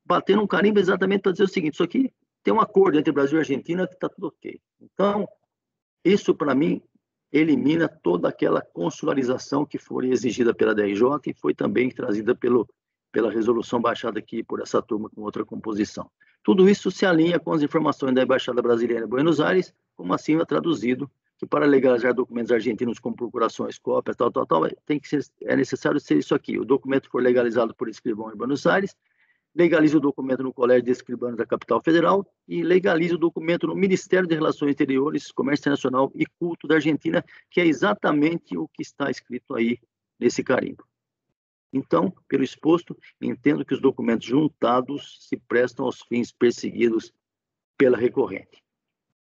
batendo um carimbo exatamente para dizer o seguinte: isso aqui tem um acordo entre Brasil e Argentina que está tudo ok. Então, isso para mim elimina toda aquela consularização que foi exigida pela DRJ e foi também trazida pela resolução baixada aqui por essa turma com outra composição. Tudo isso se alinha com as informações da Embaixada Brasileira em Buenos Aires, como acima traduzido, que para legalizar documentos argentinos com procurações, cópias, é necessário ser isso aqui: o documento for legalizado por escrivão em Buenos Aires, legalize o documento no Colégio de Escribanos da Capital Federal e legalize o documento no Ministério de Relações Exteriores, Comércio Internacional e Culto da Argentina, que é exatamente o que está escrito aí nesse carimbo. Então, pelo exposto, entendo que os documentos juntados se prestam aos fins perseguidos pela recorrente.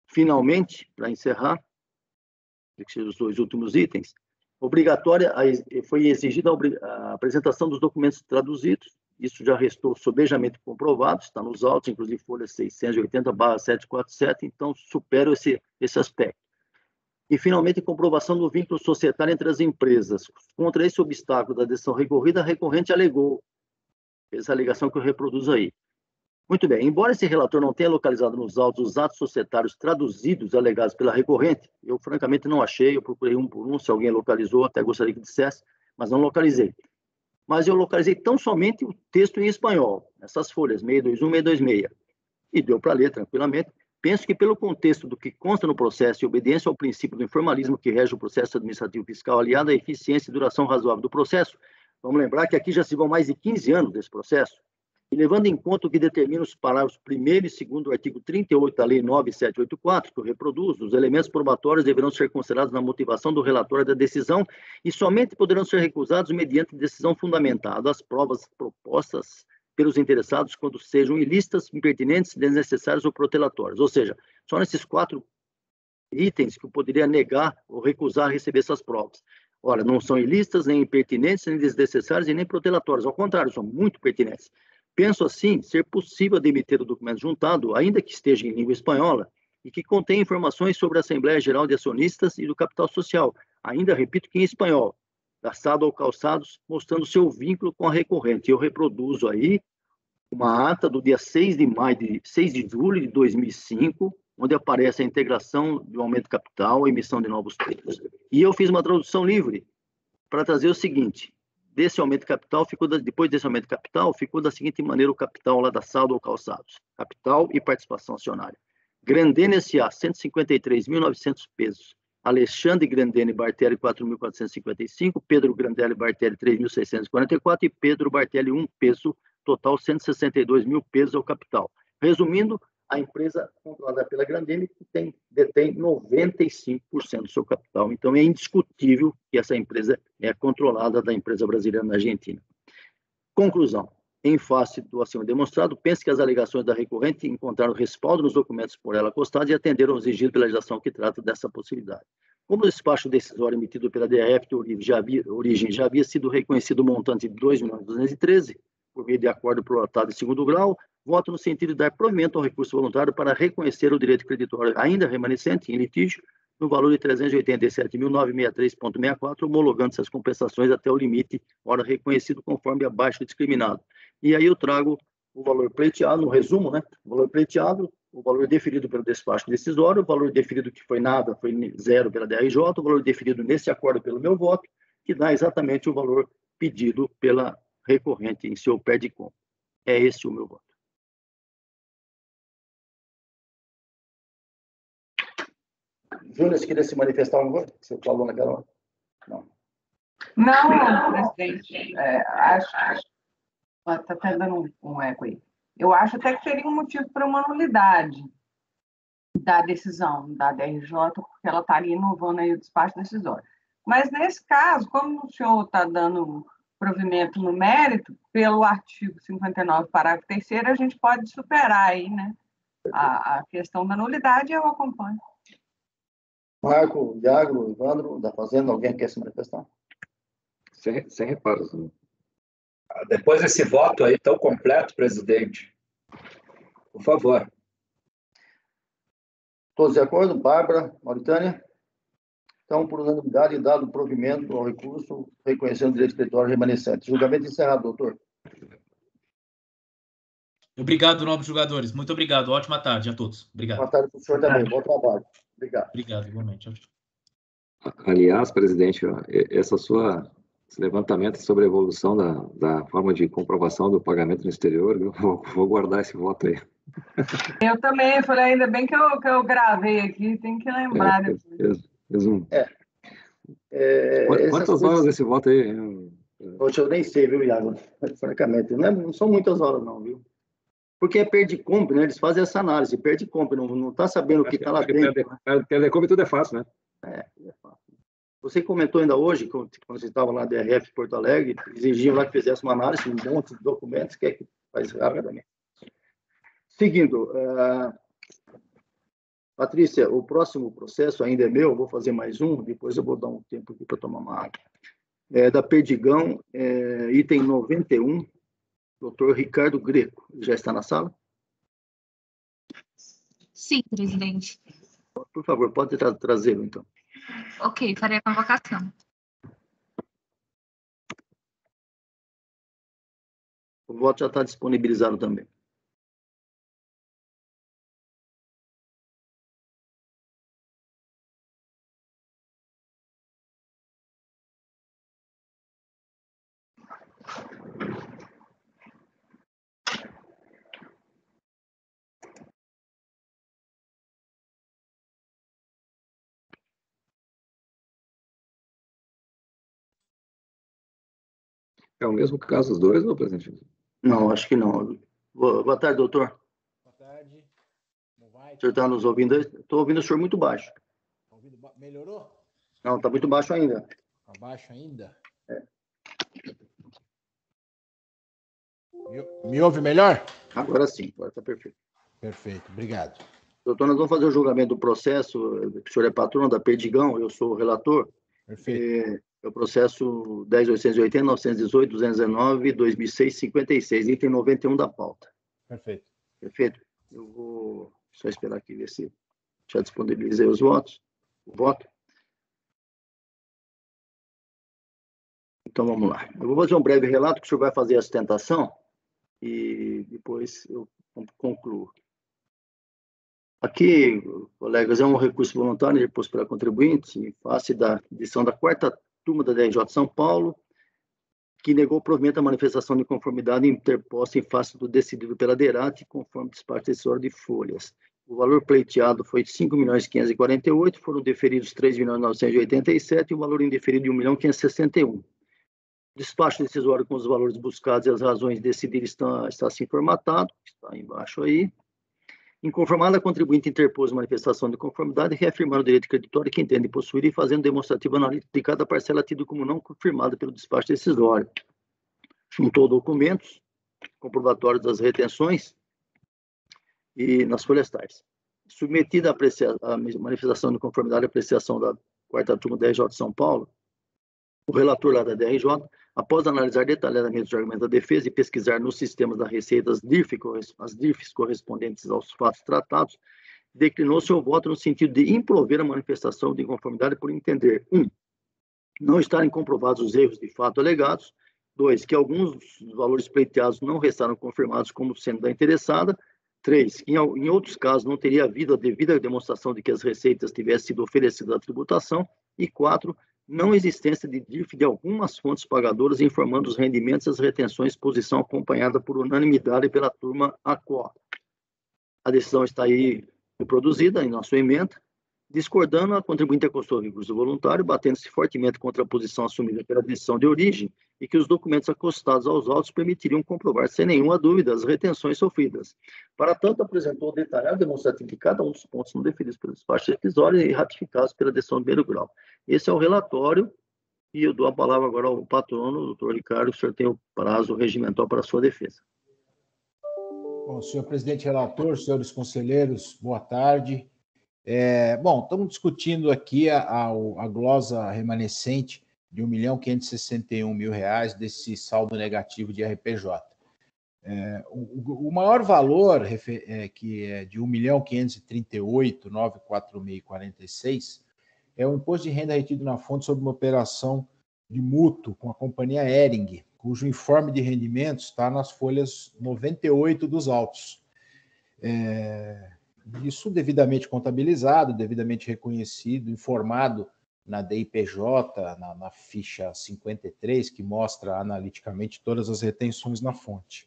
Finalmente, para encerrar, que sejam os dois últimos itens, foi exigida a apresentação dos documentos traduzidos. Isso já restou sobejamente comprovado, está nos autos, inclusive folha 680/747, então supero esse aspecto. E, finalmente, comprovação do vínculo societário entre as empresas. Contra esse obstáculo da decisão recorrida, a recorrente alegou, essa alegação que eu reproduzo aí. Muito bem, embora esse relator não tenha localizado nos autos os atos societários traduzidos alegados pela recorrente, eu francamente não achei, eu procurei um por um, se alguém localizou, até gostaria que dissesse, mas não localizei. mas eu localizei tão somente o texto em espanhol, essas folhas, 621, 626, e deu para ler tranquilamente. Penso que, pelo contexto do que consta no processo e obediência ao princípio do informalismo que rege o processo administrativo fiscal, aliado à eficiência e duração razoável do processo, vamos lembrar que aqui já se vão mais de 15 anos desse processo, e levando em conta o que determina os parágrafos 1º e 2º do artigo 38 da Lei 9784, que eu reproduzo, os elementos probatórios deverão ser considerados na motivação do relatório da decisão e somente poderão ser recusados mediante decisão fundamentada às provas propostas pelos interessados quando sejam ilícitas, impertinentes, desnecessárias ou protelatórias. Ou seja, só nesses 4 itens que eu poderia negar ou recusar receber essas provas. Ora, não são ilícitas, nem impertinentes, nem desnecessárias e nem protelatórias. Ao contrário, são muito pertinentes. Penso, assim, ser possível admitir o documento juntado, ainda que esteja em língua espanhola, e que contém informações sobre a Assembleia Geral de Acionistas e do Capital Social, ainda, repito, que em espanhol, gastado ou calçados, mostrando seu vínculo com a recorrente. Eu reproduzo aí uma ata do dia 6 de julho de 2005, onde aparece a integração do aumento de capital, a emissão de novos títulos. E eu fiz uma tradução livre para trazer o seguinte: depois desse aumento de capital, ficou da seguinte maneira o capital lá da saldo ou calçados: capital e participação acionária. Grandene S.A., 153.900 pesos. Alexandre Grandene Bartelli, 4.455. Pedro Grandene Bartelli, 3.644. E Pedro Bartelli, 1 peso. Total, 162 mil pesos ao capital. Resumindo, a empresa controlada pela Grandene detém 95% do seu capital. Então, é indiscutível que essa empresa é controlada da empresa brasileira na Argentina. Conclusão. Em face do acima demonstrado, penso que as alegações da recorrente encontraram respaldo nos documentos por ela acostados e atenderam aos exigidos pela legislação que trata dessa possibilidade. Como o despacho decisório emitido pela DRF de origem já havia sido reconhecido o montante de 2.213, por meio de acordo prorrogado em segundo grau, voto no sentido de dar provimento ao recurso voluntário para reconhecer o direito creditório ainda remanescente em litígio no valor de 387.963,64, homologando essas compensações até o limite, ora reconhecido conforme abaixo discriminado. E aí eu trago o valor pleiteado, no resumo, né? O valor pleiteado, o valor deferido pelo despacho decisório, o valor deferido que foi nada, foi 0 pela DRJ, o valor deferido nesse acordo pelo meu voto, que dá exatamente o valor pedido pela recorrente em seu pé de compra. É esse o meu voto. Júnior, você queria se manifestar um pouco? Você falou naquela hora? Não. Não, presidente. Acho. Está até dando um eco aí. Eu acho até que seria um motivo para uma nulidade da decisão da DRJ, porque ela estaria inovando aí o despacho decisório. Mas, nesse caso, como o senhor está dando provimento no mérito, pelo artigo 59, parágrafo 3º, a gente pode superar aí, né, a questão da nulidade e eu acompanho. Marco, Iago, Evandro, da Fazenda, alguém quer se manifestar? Sem reparos. Né? Depois desse voto aí tão completo, presidente, por favor. Todos de acordo? Bárbara, Mauritânia? Então, por unanimidade, dado o provimento ao recurso, reconhecendo o direito creditório remanescente. Julgamento encerrado, doutor. Obrigado, nobres jogadores. Muito obrigado. Ótima tarde a todos. Obrigado. Boa tarde para o senhor também. Bom trabalho. Obrigado. Obrigado, igualmente. Aliás, presidente, esse levantamento sobre a evolução da forma de comprovação do pagamento no exterior, eu vou guardar esse voto aí. Eu também falei, ainda bem que eu gravei aqui, tem que lembrar depois. Quantas horas esse voto aí? Poxa, eu nem sei, viu, Iago? Francamente, não são muitas horas, não, viu? Porque é perde-compre, né? Eles fazem essa análise, perde-compre, não está sabendo o que está lá dentro. Perde-compre tudo é fácil, né? É fácil. Você comentou ainda hoje, quando você estava lá na DRF de Porto Alegre, exigiam lá que fizesse uma análise, um monte de documentos, que é que faz rapidamente. Seguindo, Patrícia, o próximo processo ainda é meu, vou fazer mais um, depois eu vou dar um tempo aqui para tomar uma água. Da Perdigão, item 91, doutor Ricardo Greco, já está na sala? Sim, presidente. Por favor, pode trazê-lo, então. Ok, farei a convocação. O voto já está disponibilizado também. É o mesmo caso dos dois, não, presidente? Não, acho que não. Boa tarde, doutor. Boa tarde. Como vai? O senhor está nos ouvindo? Estou ouvindo o senhor muito baixo. Melhorou? Não, está muito baixo ainda. Abaixo ainda? É. Me ouve melhor? Agora sim, agora está perfeito. Perfeito, obrigado. Doutor, nós vamos fazer o julgamento do processo. O senhor é patrono da Perdigão, eu sou o relator. Perfeito. É o processo 10.880, 918, 219, 2006, 56, item 91 da pauta. Perfeito. Perfeito? Eu vou só esperar aqui ver se já disponibilizei os votos. O voto. Então, vamos lá. Eu vou fazer um breve relato, que o senhor vai fazer a sustentação e depois eu concluo. Aqui, colegas, é um recurso voluntário reposto pela contribuinte em face da edição da 4ª turma da DRJ São Paulo, que negou provimento à manifestação de conformidade interposta em face do decidido pela DERAT, conforme despacho decisório de folhas. O valor pleiteado foi de 5.548.000, foram deferidos 3.987.000 e o valor indeferido de 1.561.000. O despacho decisório com os valores buscados e as razões decididas está assim formatado, está embaixo aí. Inconformada, a contribuinte interpôs manifestação de conformidade, reafirmando o direito creditório que entende possuir e fazendo demonstrativo analítico de cada parcela tido como não confirmada pelo despacho decisório. Juntou documentos comprobatórios das retenções e nas folhas tais. Submetida a manifestação de conformidade à apreciação da 4ª turma da DRJ de São Paulo, o relator lá da DRJ, após analisar detalhadamente os argumentos da defesa e pesquisar nos sistemas da Receita as DIRFs correspondentes aos fatos tratados, declinou seu voto no sentido de improver a manifestação de inconformidade por entender: 1. Não estarem comprovados os erros de fato alegados. 2. Que alguns dos valores pleiteados não restaram confirmados como sendo da interessada. 3. Que em outros casos não teria havido a devida demonstração de que as receitas tivessem sido oferecidas à tributação. E 4. Não existência de DIRF de algumas fontes pagadoras informando os rendimentos e as retenções, posição acompanhada por unanimidade pela turma ACO. A decisão está aí reproduzida em nossa emenda. Discordando, a contribuinte acostou o recurso voluntário, batendo-se fortemente contra a posição assumida pela decisão de origem e que os documentos acostados aos autos permitiriam comprovar sem nenhuma dúvida as retenções sofridas. Para tanto, apresentou o detalhado demonstrativo de cada um dos pontos não definidos pelo despacho decisório e ratificados pela decisão de primeiro grau. Esse é o relatório e eu dou a palavra agora ao patrono, doutor Ricardo, o senhor tem o prazo regimental para a sua defesa. Bom, senhor presidente relator, senhores conselheiros, boa tarde. Bom, estamos discutindo aqui a glosa remanescente de R$ 1.561.000 desse saldo negativo de RPJ. O maior valor, que é de R$ 1.538.946, é o imposto de renda retido na fonte sobre uma operação de mútuo com a companhia Hering, cujo informe de rendimentos está nas folhas 98 dos autos. Isso devidamente contabilizado, devidamente reconhecido, informado na DIPJ, na ficha 53, que mostra analiticamente todas as retenções na fonte.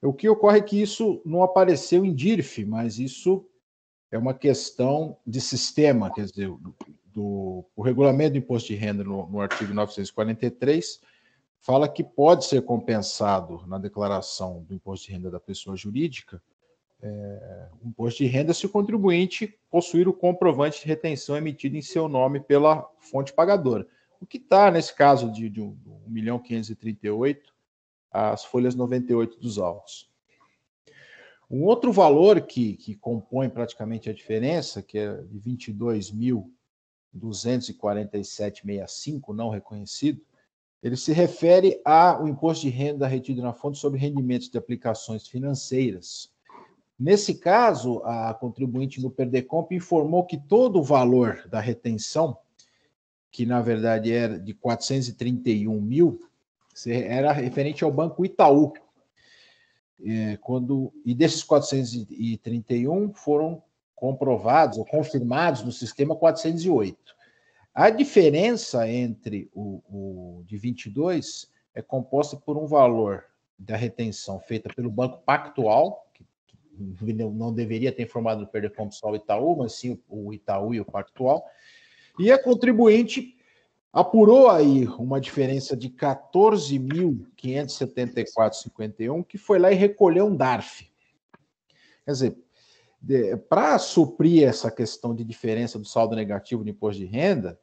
O que ocorre é que isso não apareceu em DIRF, mas isso é uma questão de sistema, quer dizer, o regulamento do imposto de renda, no artigo 943, fala que pode ser compensado na declaração do imposto de renda da pessoa jurídica o imposto de renda se o contribuinte possuir o comprovante de retenção emitido em seu nome pela fonte pagadora. O que está, nesse caso de 1.538.000, as folhas 98 dos autos. Um outro valor que compõe praticamente a diferença, que é de 22.247,65, não reconhecido, ele se refere ao imposto de renda retido na fonte sobre rendimentos de aplicações financeiras. Nesse caso, a contribuinte no Perdecomp informou que todo o valor da retenção, que na verdade era de 431.000, era referente ao Banco Itaú. E desses 431 foram comprovados ou confirmados no sistema 408. A diferença entre o de 22 é composta por um valor da retenção feita pelo Banco Pactual, que não deveria ter informado no Perdecomp só o Itaú, mas sim o Itaú e o Pactual, e a contribuinte apurou aí uma diferença de 14.574,51, que foi lá e recolheu um DARF. Quer dizer, para suprir essa questão de diferença do saldo negativo de imposto de renda,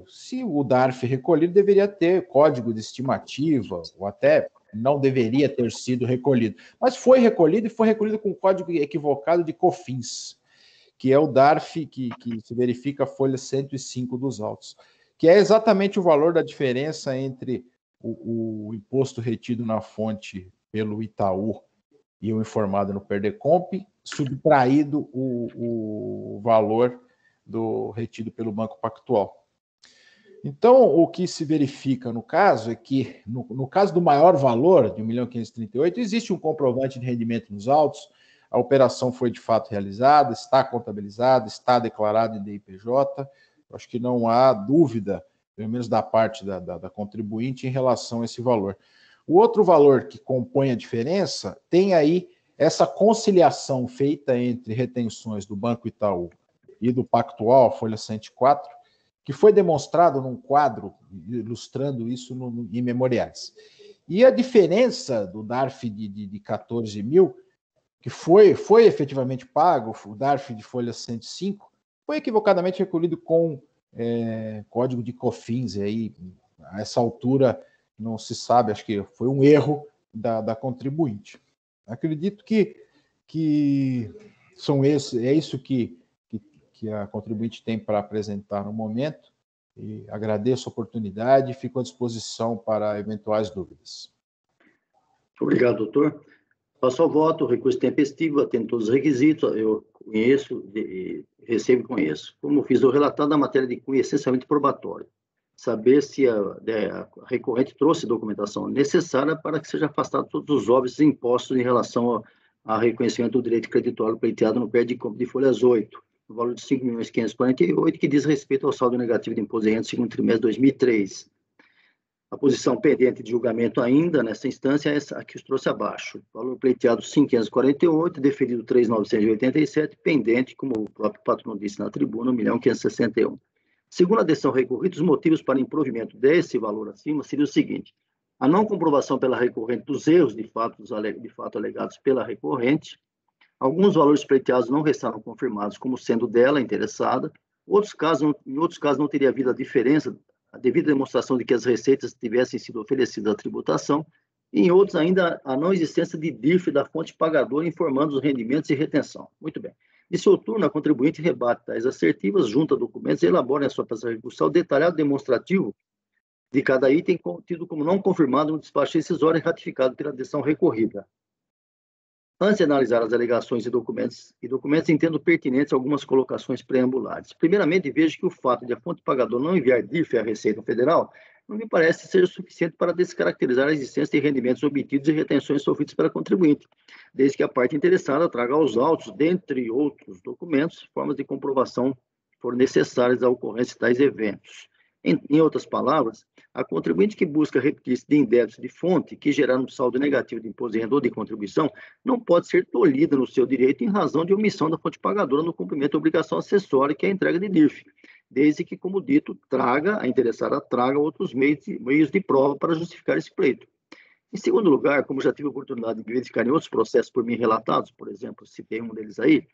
se o DARF recolhido deveria ter código de estimativa, ou até não deveria ter sido recolhido. Mas foi recolhido e foi recolhido com código equivocado de COFINS, que é o DARF que se verifica a folha 105 dos autos, que é exatamente o valor da diferença entre o imposto retido na fonte pelo Itaú e o informado no Perdecomp, subtraído o valor retido pelo Banco Pactual. Então, o que se verifica no caso é que, no caso do maior valor, de 1.538.000, existe um comprovante de rendimento nos autos, a operação foi de fato realizada, está contabilizada, está declarada em DIPJ. Acho que não há dúvida, pelo menos da parte da contribuinte, em relação a esse valor. O outro valor que compõe a diferença tem aí essa conciliação feita entre retenções do Banco Itaú e do Pactual, folha 104, que foi demonstrado num quadro ilustrando isso em memoriais. E a diferença do DARF de 14.000, que foi efetivamente pago, o DARF de folha 105, foi equivocadamente recolhido com código de COFINS. E aí, a essa altura, não se sabe, acho que foi um erro da contribuinte. Acredito que é isso que a contribuinte tem para apresentar no momento, e agradeço a oportunidade e fico à disposição para eventuais dúvidas. Obrigado, doutor. Passo ao voto, recurso tempestivo, atendo todos os requisitos, eu conheço, recebo e conheço. Como fiz o relatado da matéria de cunho essencialmente probatório, saber se a recorrente trouxe documentação necessária para que seja afastado todos os óbvios impostos em relação ao reconhecimento do direito creditório pleiteado no Perdecomp de folhas 8, no valor de 5.548.000, que diz respeito ao saldo negativo de imposto de renda do segundo trimestre de 2003. A posição pendente de julgamento ainda, nessa instância, é essa que os trouxe abaixo. Valor pleiteado 5.548, deferido 3.987, pendente, como o próprio patrão disse na tribuna, 1.561. Segundo a decisão recorrida, os motivos para improvimento desse valor acima seria o seguinte: a não comprovação pela recorrente dos erros de fato alegados pela recorrente, alguns valores pleiteados não restaram confirmados como sendo dela interessada, em outros casos não teria havido a devida demonstração de que as receitas tivessem sido oferecidas à tributação, e em outros ainda a não existência de DIRF da fonte pagadora informando os rendimentos e retenção. Muito bem. De seu turno, a contribuinte rebate tais assertivas, junta documentos e elabora em sua peça recursal detalhado demonstrativo de cada item tido como não confirmado no despacho decisório e ratificado pela decisão recorrida. Antes de analisar as alegações e documentos, entendo pertinentes algumas colocações preambulares. Primeiramente, vejo que o fato de a fonte pagadora não enviar DIRF à Receita Federal não me parece ser suficiente para descaracterizar a existência de rendimentos obtidos e retenções sofridas pela contribuinte, desde que a parte interessada traga aos autos, dentre outros documentos, formas de comprovação que forem necessárias à ocorrência de tais eventos. Em outras palavras, a contribuinte que busca repetir-se de indébitos de fonte que geraram um saldo negativo de imposto de renda ou de contribuição não pode ser tolhida no seu direito em razão de omissão da fonte pagadora no cumprimento da obrigação acessória, que é a entrega de DIRF, desde que, como dito, a interessada traga outros meios de prova para justificar esse pleito. Em segundo lugar, como já tive a oportunidade de verificar em outros processos por mim relatados, por exemplo, citei um deles aí,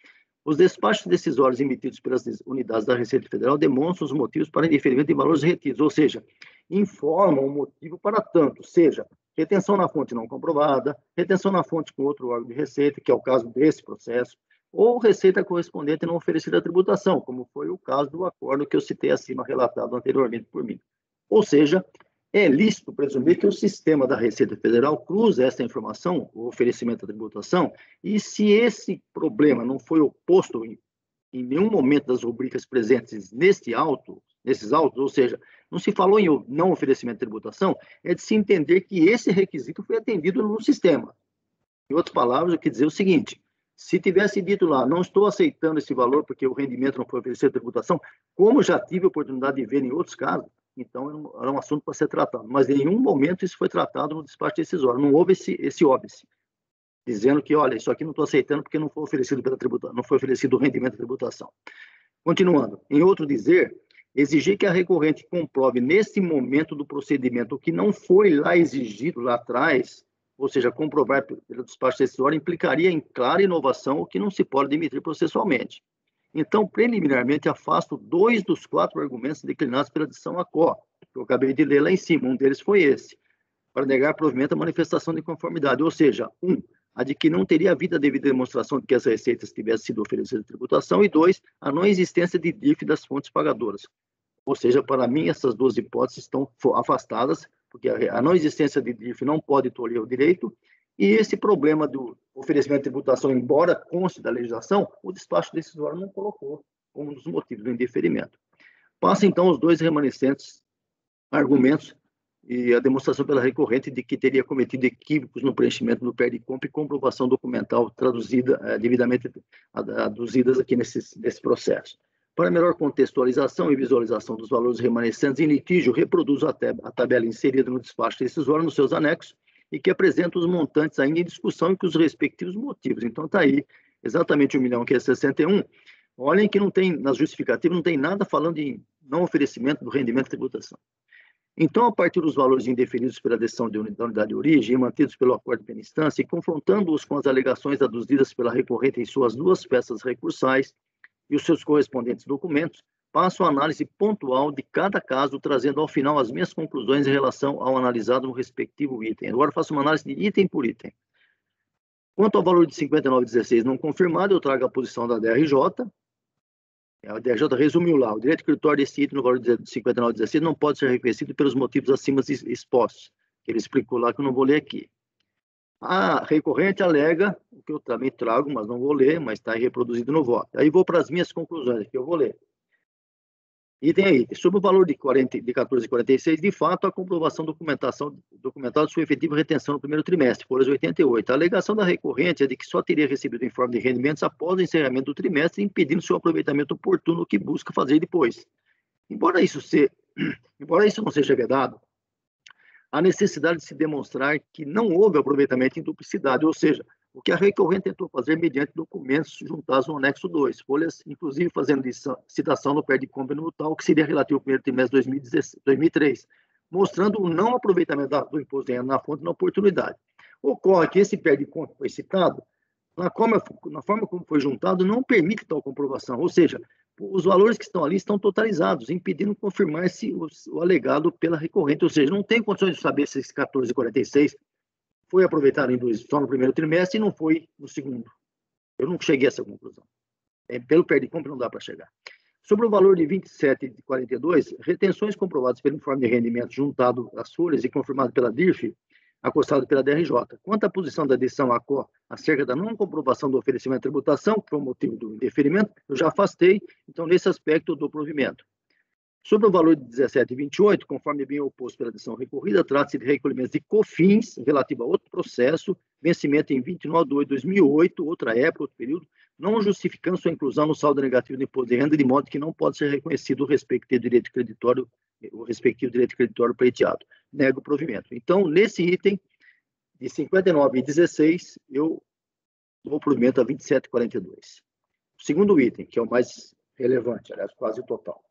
os despachos decisórios emitidos pelas unidades da Receita Federal demonstram os motivos para indeferimento de valores retidos, ou seja, informam o motivo para tanto, seja retenção na fonte não comprovada, retenção na fonte com outro órgão de receita, que é o caso desse processo, ou receita correspondente não oferecida à tributação, como foi o caso do acordo que eu citei acima, relatado anteriormente por mim. Ou seja, é lícito presumir que o sistema da Receita Federal cruza essa informação, o oferecimento à tributação, e se esse problema não foi oposto em nenhum momento das rubricas presentes nesses autos, ou seja, não se falou em não oferecimento de tributação, é de se entender que esse requisito foi atendido no sistema. Em outras palavras, eu quero dizer o seguinte: se tivesse dito lá, não estou aceitando esse valor porque o rendimento não foi oferecido à tributação, como já tive a oportunidade de ver em outros casos, então era um assunto para ser tratado. Mas em nenhum momento isso foi tratado no despacho decisório. Não houve esse óbice, dizendo que, olha, isso aqui não estou aceitando porque não foi oferecido pela tributação, não foi oferecido o rendimento da tributação. Continuando, em outro dizer, exigir que a recorrente comprove nesse momento do procedimento o que não foi lá exigido lá atrás, ou seja, comprovar pelo despacho decisório, implicaria em clara inovação, o que não se pode admitir processualmente. Então, preliminarmente, afasto 2 dos 4 argumentos declinados pela decisão ACO, que eu acabei de ler lá em cima. Um deles foi esse, para negar provimento a manifestação de conformidade, ou seja, 1, a de que não teria havido a devida demonstração de que as receitas tivessem sido oferecidas de tributação, e 2, a não existência de DIF das fontes pagadoras. Ou seja, para mim, essas 2 hipóteses estão afastadas, porque a não existência de DIF não pode tolher o direito, e esse problema do oferecimento de tributação, embora conste da legislação, o despacho decisório não colocou como um dos motivos do indeferimento. Passa, então, os 2 remanescentes argumentos e a demonstração pela recorrente de que teria cometido equívocos no preenchimento do PERDE-COMP e comprovação documental traduzida, devidamente aduzidas aqui nesse processo. Para melhor contextualização e visualização dos valores remanescentes em litígio, reproduzo a tabela inserida no despacho decisório nos seus anexos e que apresenta os montantes ainda em discussão e com os respectivos motivos. Então, está aí exatamente 1.561.000. Olhem que não tem, nas justificativas, não tem nada falando de não oferecimento do rendimento de tributação. Então, a partir dos valores indefinidos pela decisão da unidade de origem e mantidos pelo acordo de primeira instância e confrontando-os com as alegações aduzidas pela recorrente em suas 2 peças recursais e os seus correspondentes documentos, passo a análise pontual de cada caso, trazendo ao final as minhas conclusões em relação ao analisado no respectivo item. Agora faço uma análise de item por item. Quanto ao valor de 59,16 não confirmado, eu trago a posição da DRJ. A DRJ resumiu lá: o direito creditório desse item no valor de 59,16 não pode ser reconhecido pelos motivos acima expostos, que ele explicou lá, que eu não vou ler aqui. A recorrente alega, o que eu também trago, mas não vou ler, mas está reproduzido no voto. Aí vou para as minhas conclusões, que eu vou ler. Item a item. Sobre o valor de 14,46, de fato, a comprovação documental de sua efetiva retenção no primeiro trimestre, folhas 88. A alegação da recorrente é de que só teria recebido o informe de rendimentos após o encerramento do trimestre, impedindo seu aproveitamento oportuno, o que busca fazer depois. Embora isso não seja vedado, há necessidade de se demonstrar que não houve aproveitamento em duplicidade, ou seja, o que a recorrente tentou fazer mediante documentos juntados no anexo 2, folhas, inclusive fazendo citação no PERDE-COMP no tal, que seria relativo ao primeiro trimestre de 2003, mostrando o não aproveitamento do imposto de renda na fonte na oportunidade. Ocorre que esse PERDE-COMP foi citado, na forma como foi juntado, não permite tal comprovação, ou seja, os valores que estão ali estão totalizados, impedindo confirmar-se o alegado pela recorrente, ou seja, não tem condições de saber se esse 14,46 foi aproveitado só no primeiro trimestre e não foi no segundo. Eu não cheguei a essa conclusão. Pelo PERDE-COMP não dá para chegar. Sobre o valor de 27,42, retenções comprovadas pelo informe de rendimento juntado às folhas e confirmado pela DIRF, acostado pela DRJ. Quanto à posição da decisão ACO acerca da não comprovação do oferecimento de tributação, que foi o motivo do indeferimento, eu já afastei, então nesse aspecto eu dou provimento. Sobre o valor de 17,28, conforme bem oposto pela decisão recorrida, trata-se de recolhimentos de COFINS relativo a outro processo, vencimento em 29/2/2008, outra época, outro período, não justificando sua inclusão no saldo negativo do imposto de renda, de modo que não pode ser reconhecido o respectivo direito creditório pleiteado. Nego o provimento. Então, nesse item de 59,16, eu dou provimento a 27,42. O segundo item, que é o mais relevante, aliás, quase o total.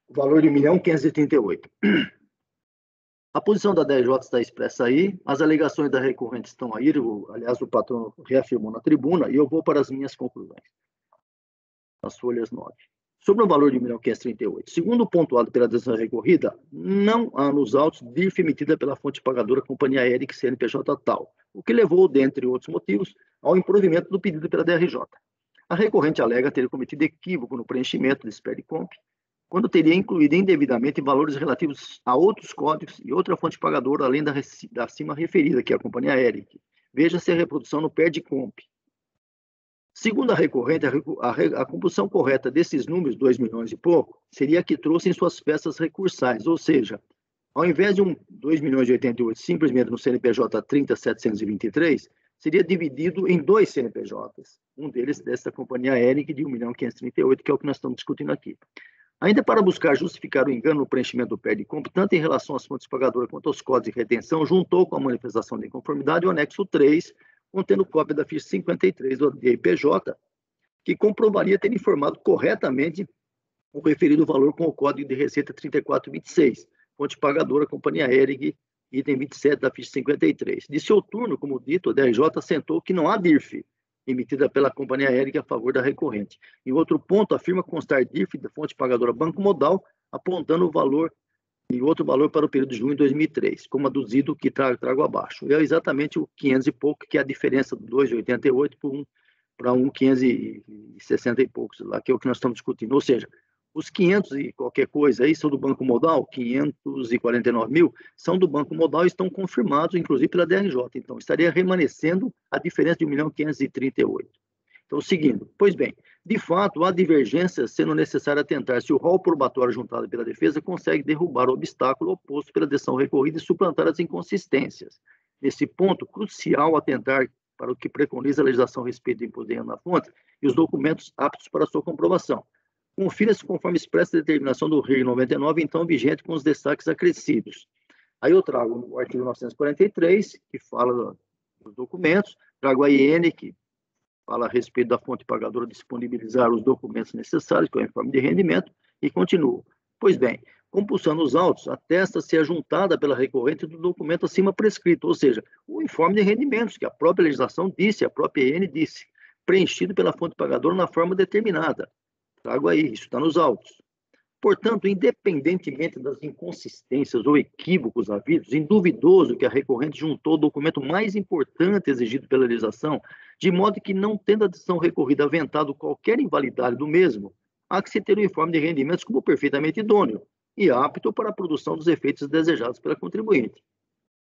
O valor de 1.538. A posição da DRJ está expressa aí, as alegações da recorrente estão aí, aliás, o patrono reafirmou na tribuna, e eu vou para as minhas conclusões. As folhas 9. Sobre o valor de 1.538. Segundo o pontuado pela decisão recorrida, não há nos autos DIRF emitida pela fonte pagadora Companhia Aérea CNPJ tal, o que levou, dentre outros motivos, ao improvimento do pedido pela DRJ. A recorrente alega ter cometido equívoco no preenchimento desse PERDE-COMP, quando teria incluído indevidamente valores relativos a outros códigos e outra fonte pagadora, além da acima referida, que é a Companhia Aérea. Veja-se a reprodução no PERDE-COMP. Segundo a recorrente, a composição correta desses números, 2 milhões e pouco, seria a que trouxe em suas peças recursais, ou seja, ao invés de 2.088.000 simplesmente no CNPJ 30.723, seria dividido em 2 CNPJs, um deles desta Companhia Aérea de 1.538.000, que é o que nós estamos discutindo aqui. Ainda para buscar justificar o engano no preenchimento do PERDE-COMP, tanto em relação às fontes pagadoras quanto aos códigos de retenção, juntou com a manifestação de inconformidade o anexo 3, contendo cópia da ficha 53 do DIPJ, que comprovaria ter informado corretamente o referido valor com o código de receita 3426, fonte pagadora, Companhia Hering, item 27 da ficha 53. De seu turno, como dito, a DRJ assentou que não há DIRF emitida pela Companhia Hering a favor da recorrente. Em outro ponto, afirma constar DIRF da fonte pagadora Banco Modal, apontando o valor e outro valor para o período de junho de 2003, como aduzido que trago abaixo. É exatamente o 500 e pouco, que é a diferença do 2,88 para 560 e poucos, lá, que é o que nós estamos discutindo. Ou seja, os 500 e qualquer coisa aí são do Banco Modal, 549 mil, são do Banco Modal e estão confirmados, inclusive, pela DRJ. Então, estaria remanescendo a diferença de 1.538.000. Então, seguindo. Pois bem, de fato, há divergências, sendo necessário atentar se o rol probatório juntado pela defesa consegue derrubar o obstáculo oposto pela decisão recorrida e suplantar as inconsistências. Nesse ponto, crucial atentar para o que preconiza a legislação a respeito do imposto de renda na fonte e os documentos aptos para sua comprovação. Confira-se conforme expressa a determinação do REI 99, então vigente, com os destaques acrescidos. Aí eu trago o artigo 943, que fala dos documentos, trago a IN, que fala a respeito da fonte pagadora disponibilizar os documentos necessários, que é o informe de rendimento, e continuo. Pois bem, compulsando os autos, atesta-se a juntada pela recorrente do documento acima prescrito, ou seja, o informe de rendimentos, que a própria legislação disse, a própria IN disse, preenchido pela fonte pagadora na forma determinada. Trago aí, isso está nos autos. Portanto, independentemente das inconsistências ou equívocos havidos, induvidoso que a recorrente juntou o documento mais importante exigido pela legislação, de modo que, não tendo a decisão recorrida aventado qualquer invalidade do mesmo, há que se ter o informe de rendimentos como perfeitamente idôneo e apto para a produção dos efeitos desejados pela contribuinte.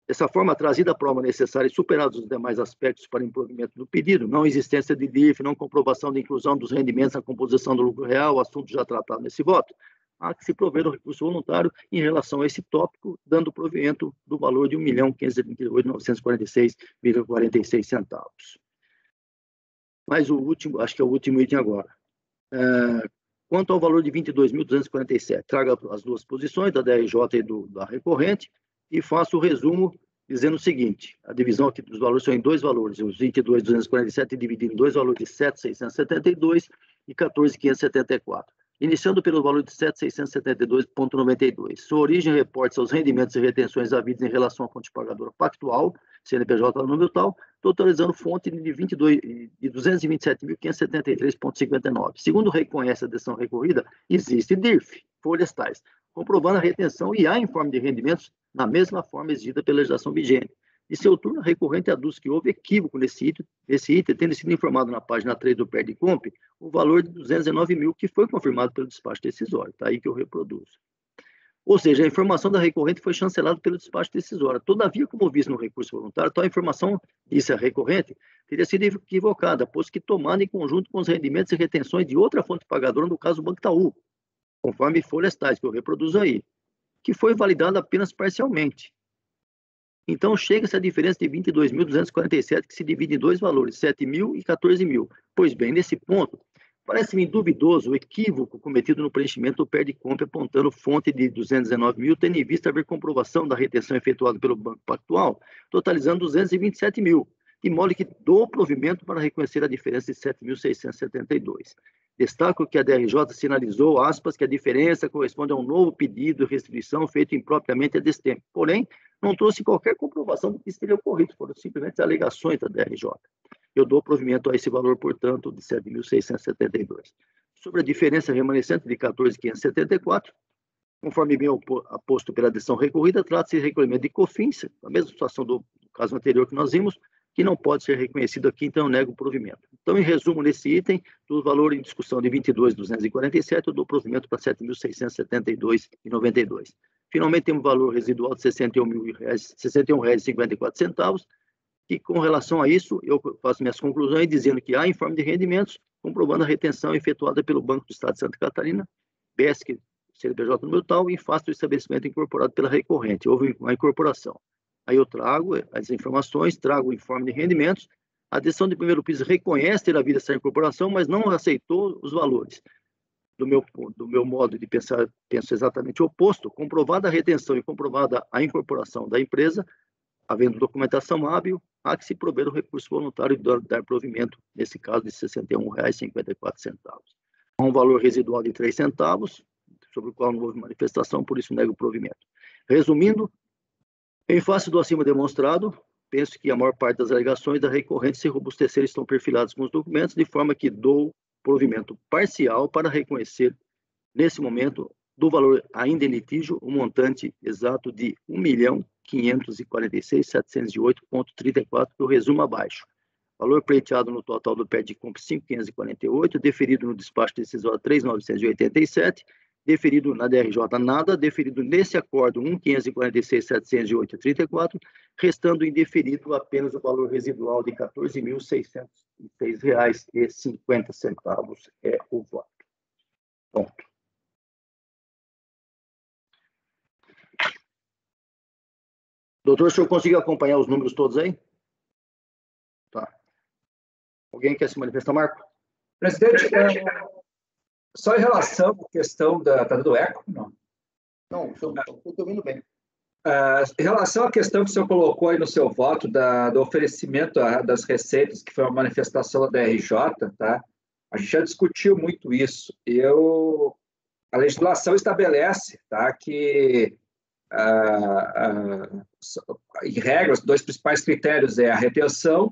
Dessa forma, trazida a prova necessária e superados os demais aspectos para o improvimento do pedido, não existência de DIRF, não comprovação da inclusão dos rendimentos na composição do lucro real, assunto já tratado nesse voto, há que se prover o recurso voluntário em relação a esse tópico, dando provimento do valor de R$ 1.538.946,46. Mas o último, acho que é o último item agora. Quanto ao valor de R$ 22.247, traga as duas posições, da DRJ e da recorrente, e faço o resumo dizendo o seguinte: a divisão aqui dos valores são em dois valores, os 22.247 dividido em dois valores de 7.672 e 14.574. Iniciando pelo valor de 7.672,92. Sua origem reporta-se aos rendimentos e retenções havidos em relação à fonte pagadora pactual, CNPJ número tal, totalizando fonte de 227.573,59. Segundo reconhece a decisão recorrida, existe DIRF, folhas tais, comprovando a retenção e há informe de rendimentos na mesma forma exigida pela legislação vigente. De seu turno, a recorrente aduz que houve equívoco nesse item, tendo sido informado na página 3 do PERDICOMP o valor de 219 mil, que foi confirmado pelo despacho decisório. Está aí que eu reproduzo. Ou seja, a informação da recorrente foi chancelada pelo despacho decisório. Todavia, como visto no recurso voluntário, tal informação, disse a recorrente, teria sido equivocada, pois que tomada em conjunto com os rendimentos e retenções de outra fonte pagadora, no caso o Banco Itaú, conforme folhas tais, que eu reproduzo aí, que foi validada apenas parcialmente. Então, chega-se a diferença de 22.247, que se divide em dois valores, 7.000 e 14.000. Pois bem, nesse ponto, parece-me duvidoso o equívoco cometido no preenchimento do PERDICOMP, apontando fonte de 219 mil, tendo em vista haver comprovação da retenção efetuada pelo Banco Pactual, totalizando 227 mil, de modo que dou provimento para reconhecer a diferença de 7.672. Destaco que a DRJ sinalizou, aspas, que a diferença corresponde a um novo pedido de restituição feito impropriamente a destempo. Porém, não trouxe qualquer comprovação do que isso teria ocorrido, foram simplesmente alegações da DRJ. Eu dou provimento a esse valor, portanto, de 7.672. Sobre a diferença remanescente de 14.574, conforme bem aposto pela decisão recorrida, trata-se de recolhimento de COFINS, a mesma situação do caso anterior que nós vimos, que não pode ser reconhecido aqui, então eu nego o provimento. Então, em resumo, nesse item, do valor em discussão de 22.247, eu dou provimento para 7.672,92. Finalmente, temos o valor residual de R$ 61,54, e com relação a isso, eu faço minhas conclusões dizendo que há informe de rendimentos, comprovando a retenção efetuada pelo Banco do Estado de Santa Catarina, BESC, CNPJ número tal, em face do estabelecimento incorporado pela recorrente. Houve uma incorporação. Aí eu trago as informações, trago o informe de rendimentos. A decisão de primeiro piso reconhece ter havido essa incorporação, mas não aceitou os valores. Do meu modo de pensar, penso exatamente o oposto. Comprovada a retenção e comprovada a incorporação da empresa, havendo documentação hábil, há que se prover o recurso voluntário e dar provimento, nesse caso, de R$ 61,54. a um valor residual de 3 centavos, sobre o qual não houve manifestação, por isso nego o provimento. Resumindo, em face do acima demonstrado, penso que a maior parte das alegações da recorrente se robustecer estão perfiladas com os documentos, de forma que dou provimento parcial para reconhecer, nesse momento, do valor ainda em litígio, o montante exato de R$ 1.546.708,34, que eu resumo abaixo. Valor pleiteado no total do pé de compra 5.548, deferido no despacho decisório 3.987, deferido na DRJ nada, deferido nesse acordo 1.546.708,34, restando indeferido apenas o valor residual de R$ 14.606,50 é o voto. Ponto. Doutor, o senhor conseguiu acompanhar os números todos aí? Tá. Alguém quer se manifestar, Marco? Presidente, só em relação à questão da... Está dando eco? Não. Não, estou ouvindo bem. Em relação à questão que o senhor colocou aí no seu voto do oferecimento das receitas, que foi uma manifestação da DRJ, tá? A gente já discutiu muito isso. A legislação estabelece, tá, que, em regra, os 2 principais critérios é a retenção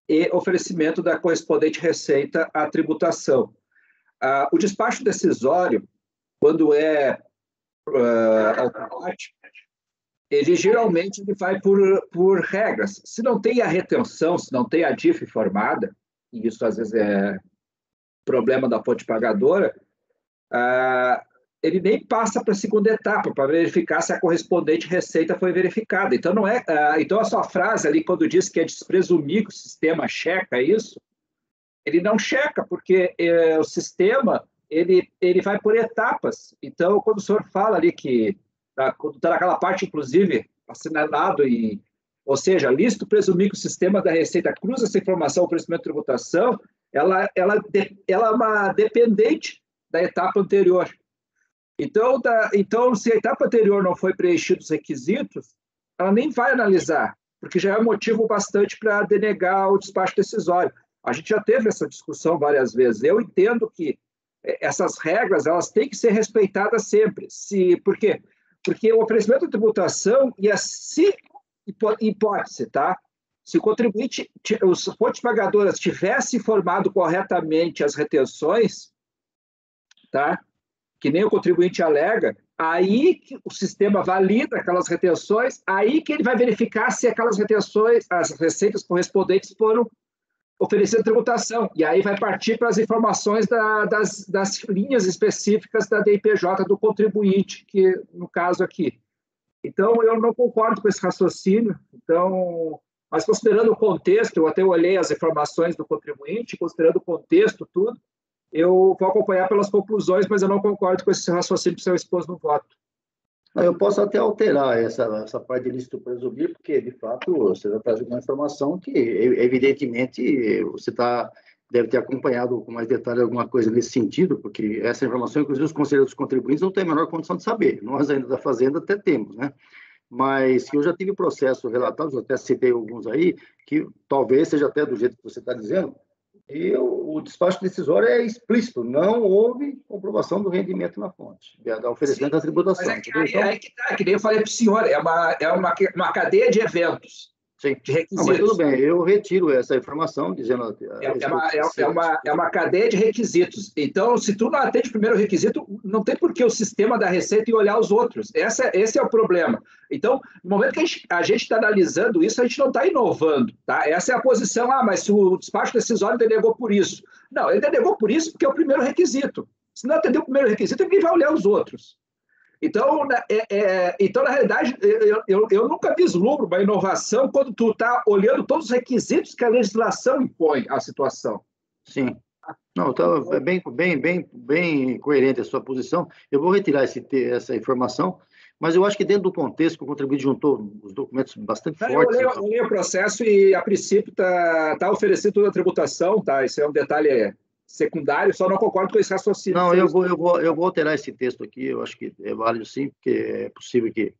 e oferecimento da correspondente receita à tributação. O despacho decisório, quando é automático, ele geralmente vai por regras. Se não tem a retenção, se não tem a DIF formada, e isso às vezes é problema da fonte pagadora, ele nem passa para a segunda etapa, para verificar se a correspondente receita foi verificada. Então, não é, então a sua frase ali, quando diz que é despresumir que o sistema checa isso, ele não checa, porque o sistema ele vai por etapas. Então, quando o senhor fala ali que, quando está naquela parte, inclusive, assinalado, ou seja, lícito presumir que o sistema da Receita cruza essa informação ao oferecimento de tributação, ela é uma dependente da etapa anterior. Então, se a etapa anterior não foi preenchida os requisitos, ela nem vai analisar, porque já é motivo bastante para denegar o despacho decisório. A gente já teve essa discussão várias vezes. Eu entendo que essas regras elas têm que ser respeitadas sempre. Por quê? Porque o oferecimento de tributação, hipótese, tá? Se o contribuinte, as fontes pagadoras tivessem informado corretamente as retenções, tá? Que nem o contribuinte alega, aí que o sistema valida aquelas retenções, aí que ele vai verificar se aquelas retenções, as receitas correspondentes foram oferecidas tributação, e aí vai partir para as informações das linhas específicas da DIPJ do contribuinte, que no caso aqui. Então, eu não concordo com esse raciocínio, mas considerando o contexto, eu até olhei as informações do contribuinte, considerando o contexto, tudo, eu vou acompanhar pelas conclusões, mas eu não concordo com esse raciocínio que o senhor expôs no voto. Eu posso até alterar essa parte de lícito presumir, porque, de fato, você já traz uma informação que, evidentemente, você deve ter acompanhado com mais detalhe alguma coisa nesse sentido, porque essa informação, inclusive, os conselheiros contribuintes não têm a menor condição de saber. Nós, ainda da Fazenda, até temos, né? Mas que eu já tive processo relatado, eu até citei alguns aí, que talvez seja até do jeito que você está dizendo, e o despacho decisório é explícito, não houve comprovação do rendimento na fonte, da oferecimento da tributação. Mas aí que tá, que nem eu falei para o senhor, é uma cadeia de eventos, sim, de requisitos. Não, mas tudo bem, eu retiro essa informação, dizendo... É uma cadeia de requisitos. Então, se tu não atende o primeiro requisito, não tem por que o sistema da Receita ir olhar os outros. Esse é o problema. Então, no momento que a gente está analisando isso, a gente não está inovando. Tá? Essa é a posição, mas se o despacho decisório denegou por isso. Não, ele denegou por isso porque é o primeiro requisito. Se não atender o primeiro requisito, ninguém vai olhar os outros. Então, na realidade, eu nunca vislumbro uma inovação quando tu está olhando todos os requisitos que a legislação impõe à situação. Sim. Não, então, é bem coerente a sua posição. Eu vou retirar essa informação, mas eu acho que dentro do contexto que o contribuinte juntou os documentos bastante fortes... Eu olhei o processo e, a princípio, está oferecendo toda a tributação, tá? Isso é um detalhe... secundário, só não concordo com esse raciocínio. Não, eu vou alterar esse texto aqui, eu acho que é válido sim, porque é possível que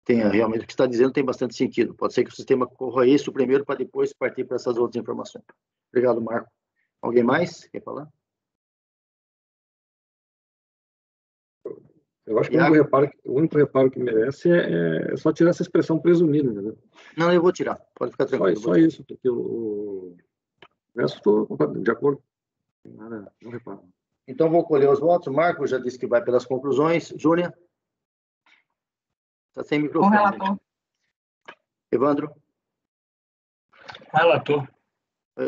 tenha realmente, o que está dizendo tem bastante sentido. Pode ser que o sistema corra isso primeiro para depois partir para essas outras informações. Obrigado, Marco. Alguém mais quer falar? Eu acho que o único reparo que merece é só tirar essa expressão presumida, entendeu? Não, eu vou tirar. Pode ficar tranquilo. Só isso, porque o resto estou de acordo. Nada, não reparo. Então, vou colher os votos. Marco já disse que vai pelas conclusões. Júlia? Está sem Com o microfone. relator. Evandro? Relator.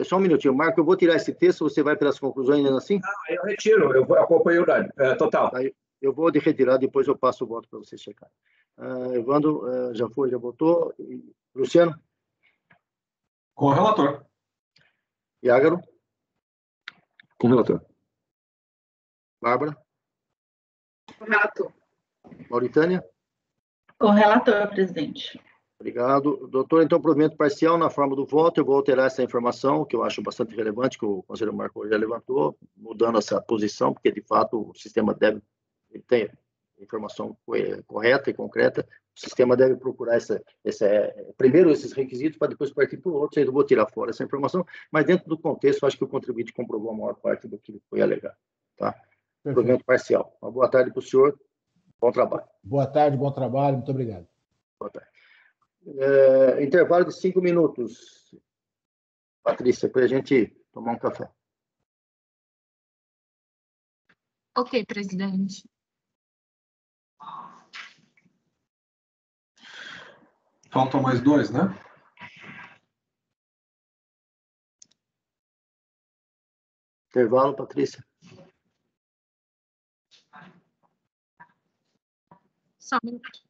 Só um minutinho. Marco, eu vou tirar esse texto. Você vai pelas conclusões ainda assim? Eu retiro, eu acompanho o Dani. Total. Eu vou de retirar, depois eu passo o voto para você checar. Evandro, já votou. Luciano? Com o relator. Iágaro? Com o relator. Bárbara? Com o relator. Mauritânia? Com o relator, presidente. Obrigado. Doutor, então, provimento parcial na forma do voto, eu vou alterar essa informação, que eu acho bastante relevante, que o conselheiro Marco já levantou, mudando essa posição, porque, de fato, o sistema deve ter informação correta e concreta, o sistema deve procurar primeiro esses requisitos, para depois partir para o outro, eu vou tirar fora essa informação, mas dentro do contexto, acho que o contribuinte comprovou a maior parte do que foi alegado. Tá? Provimento parcial. Uma boa tarde para o senhor, bom trabalho. Boa tarde, bom trabalho, muito obrigado. Boa tarde. Intervalo de 5 minutos, Patrícia, para a gente tomar um café. Ok, presidente. Faltam mais 2, né? Intervalo, Patrícia. Só um minuto.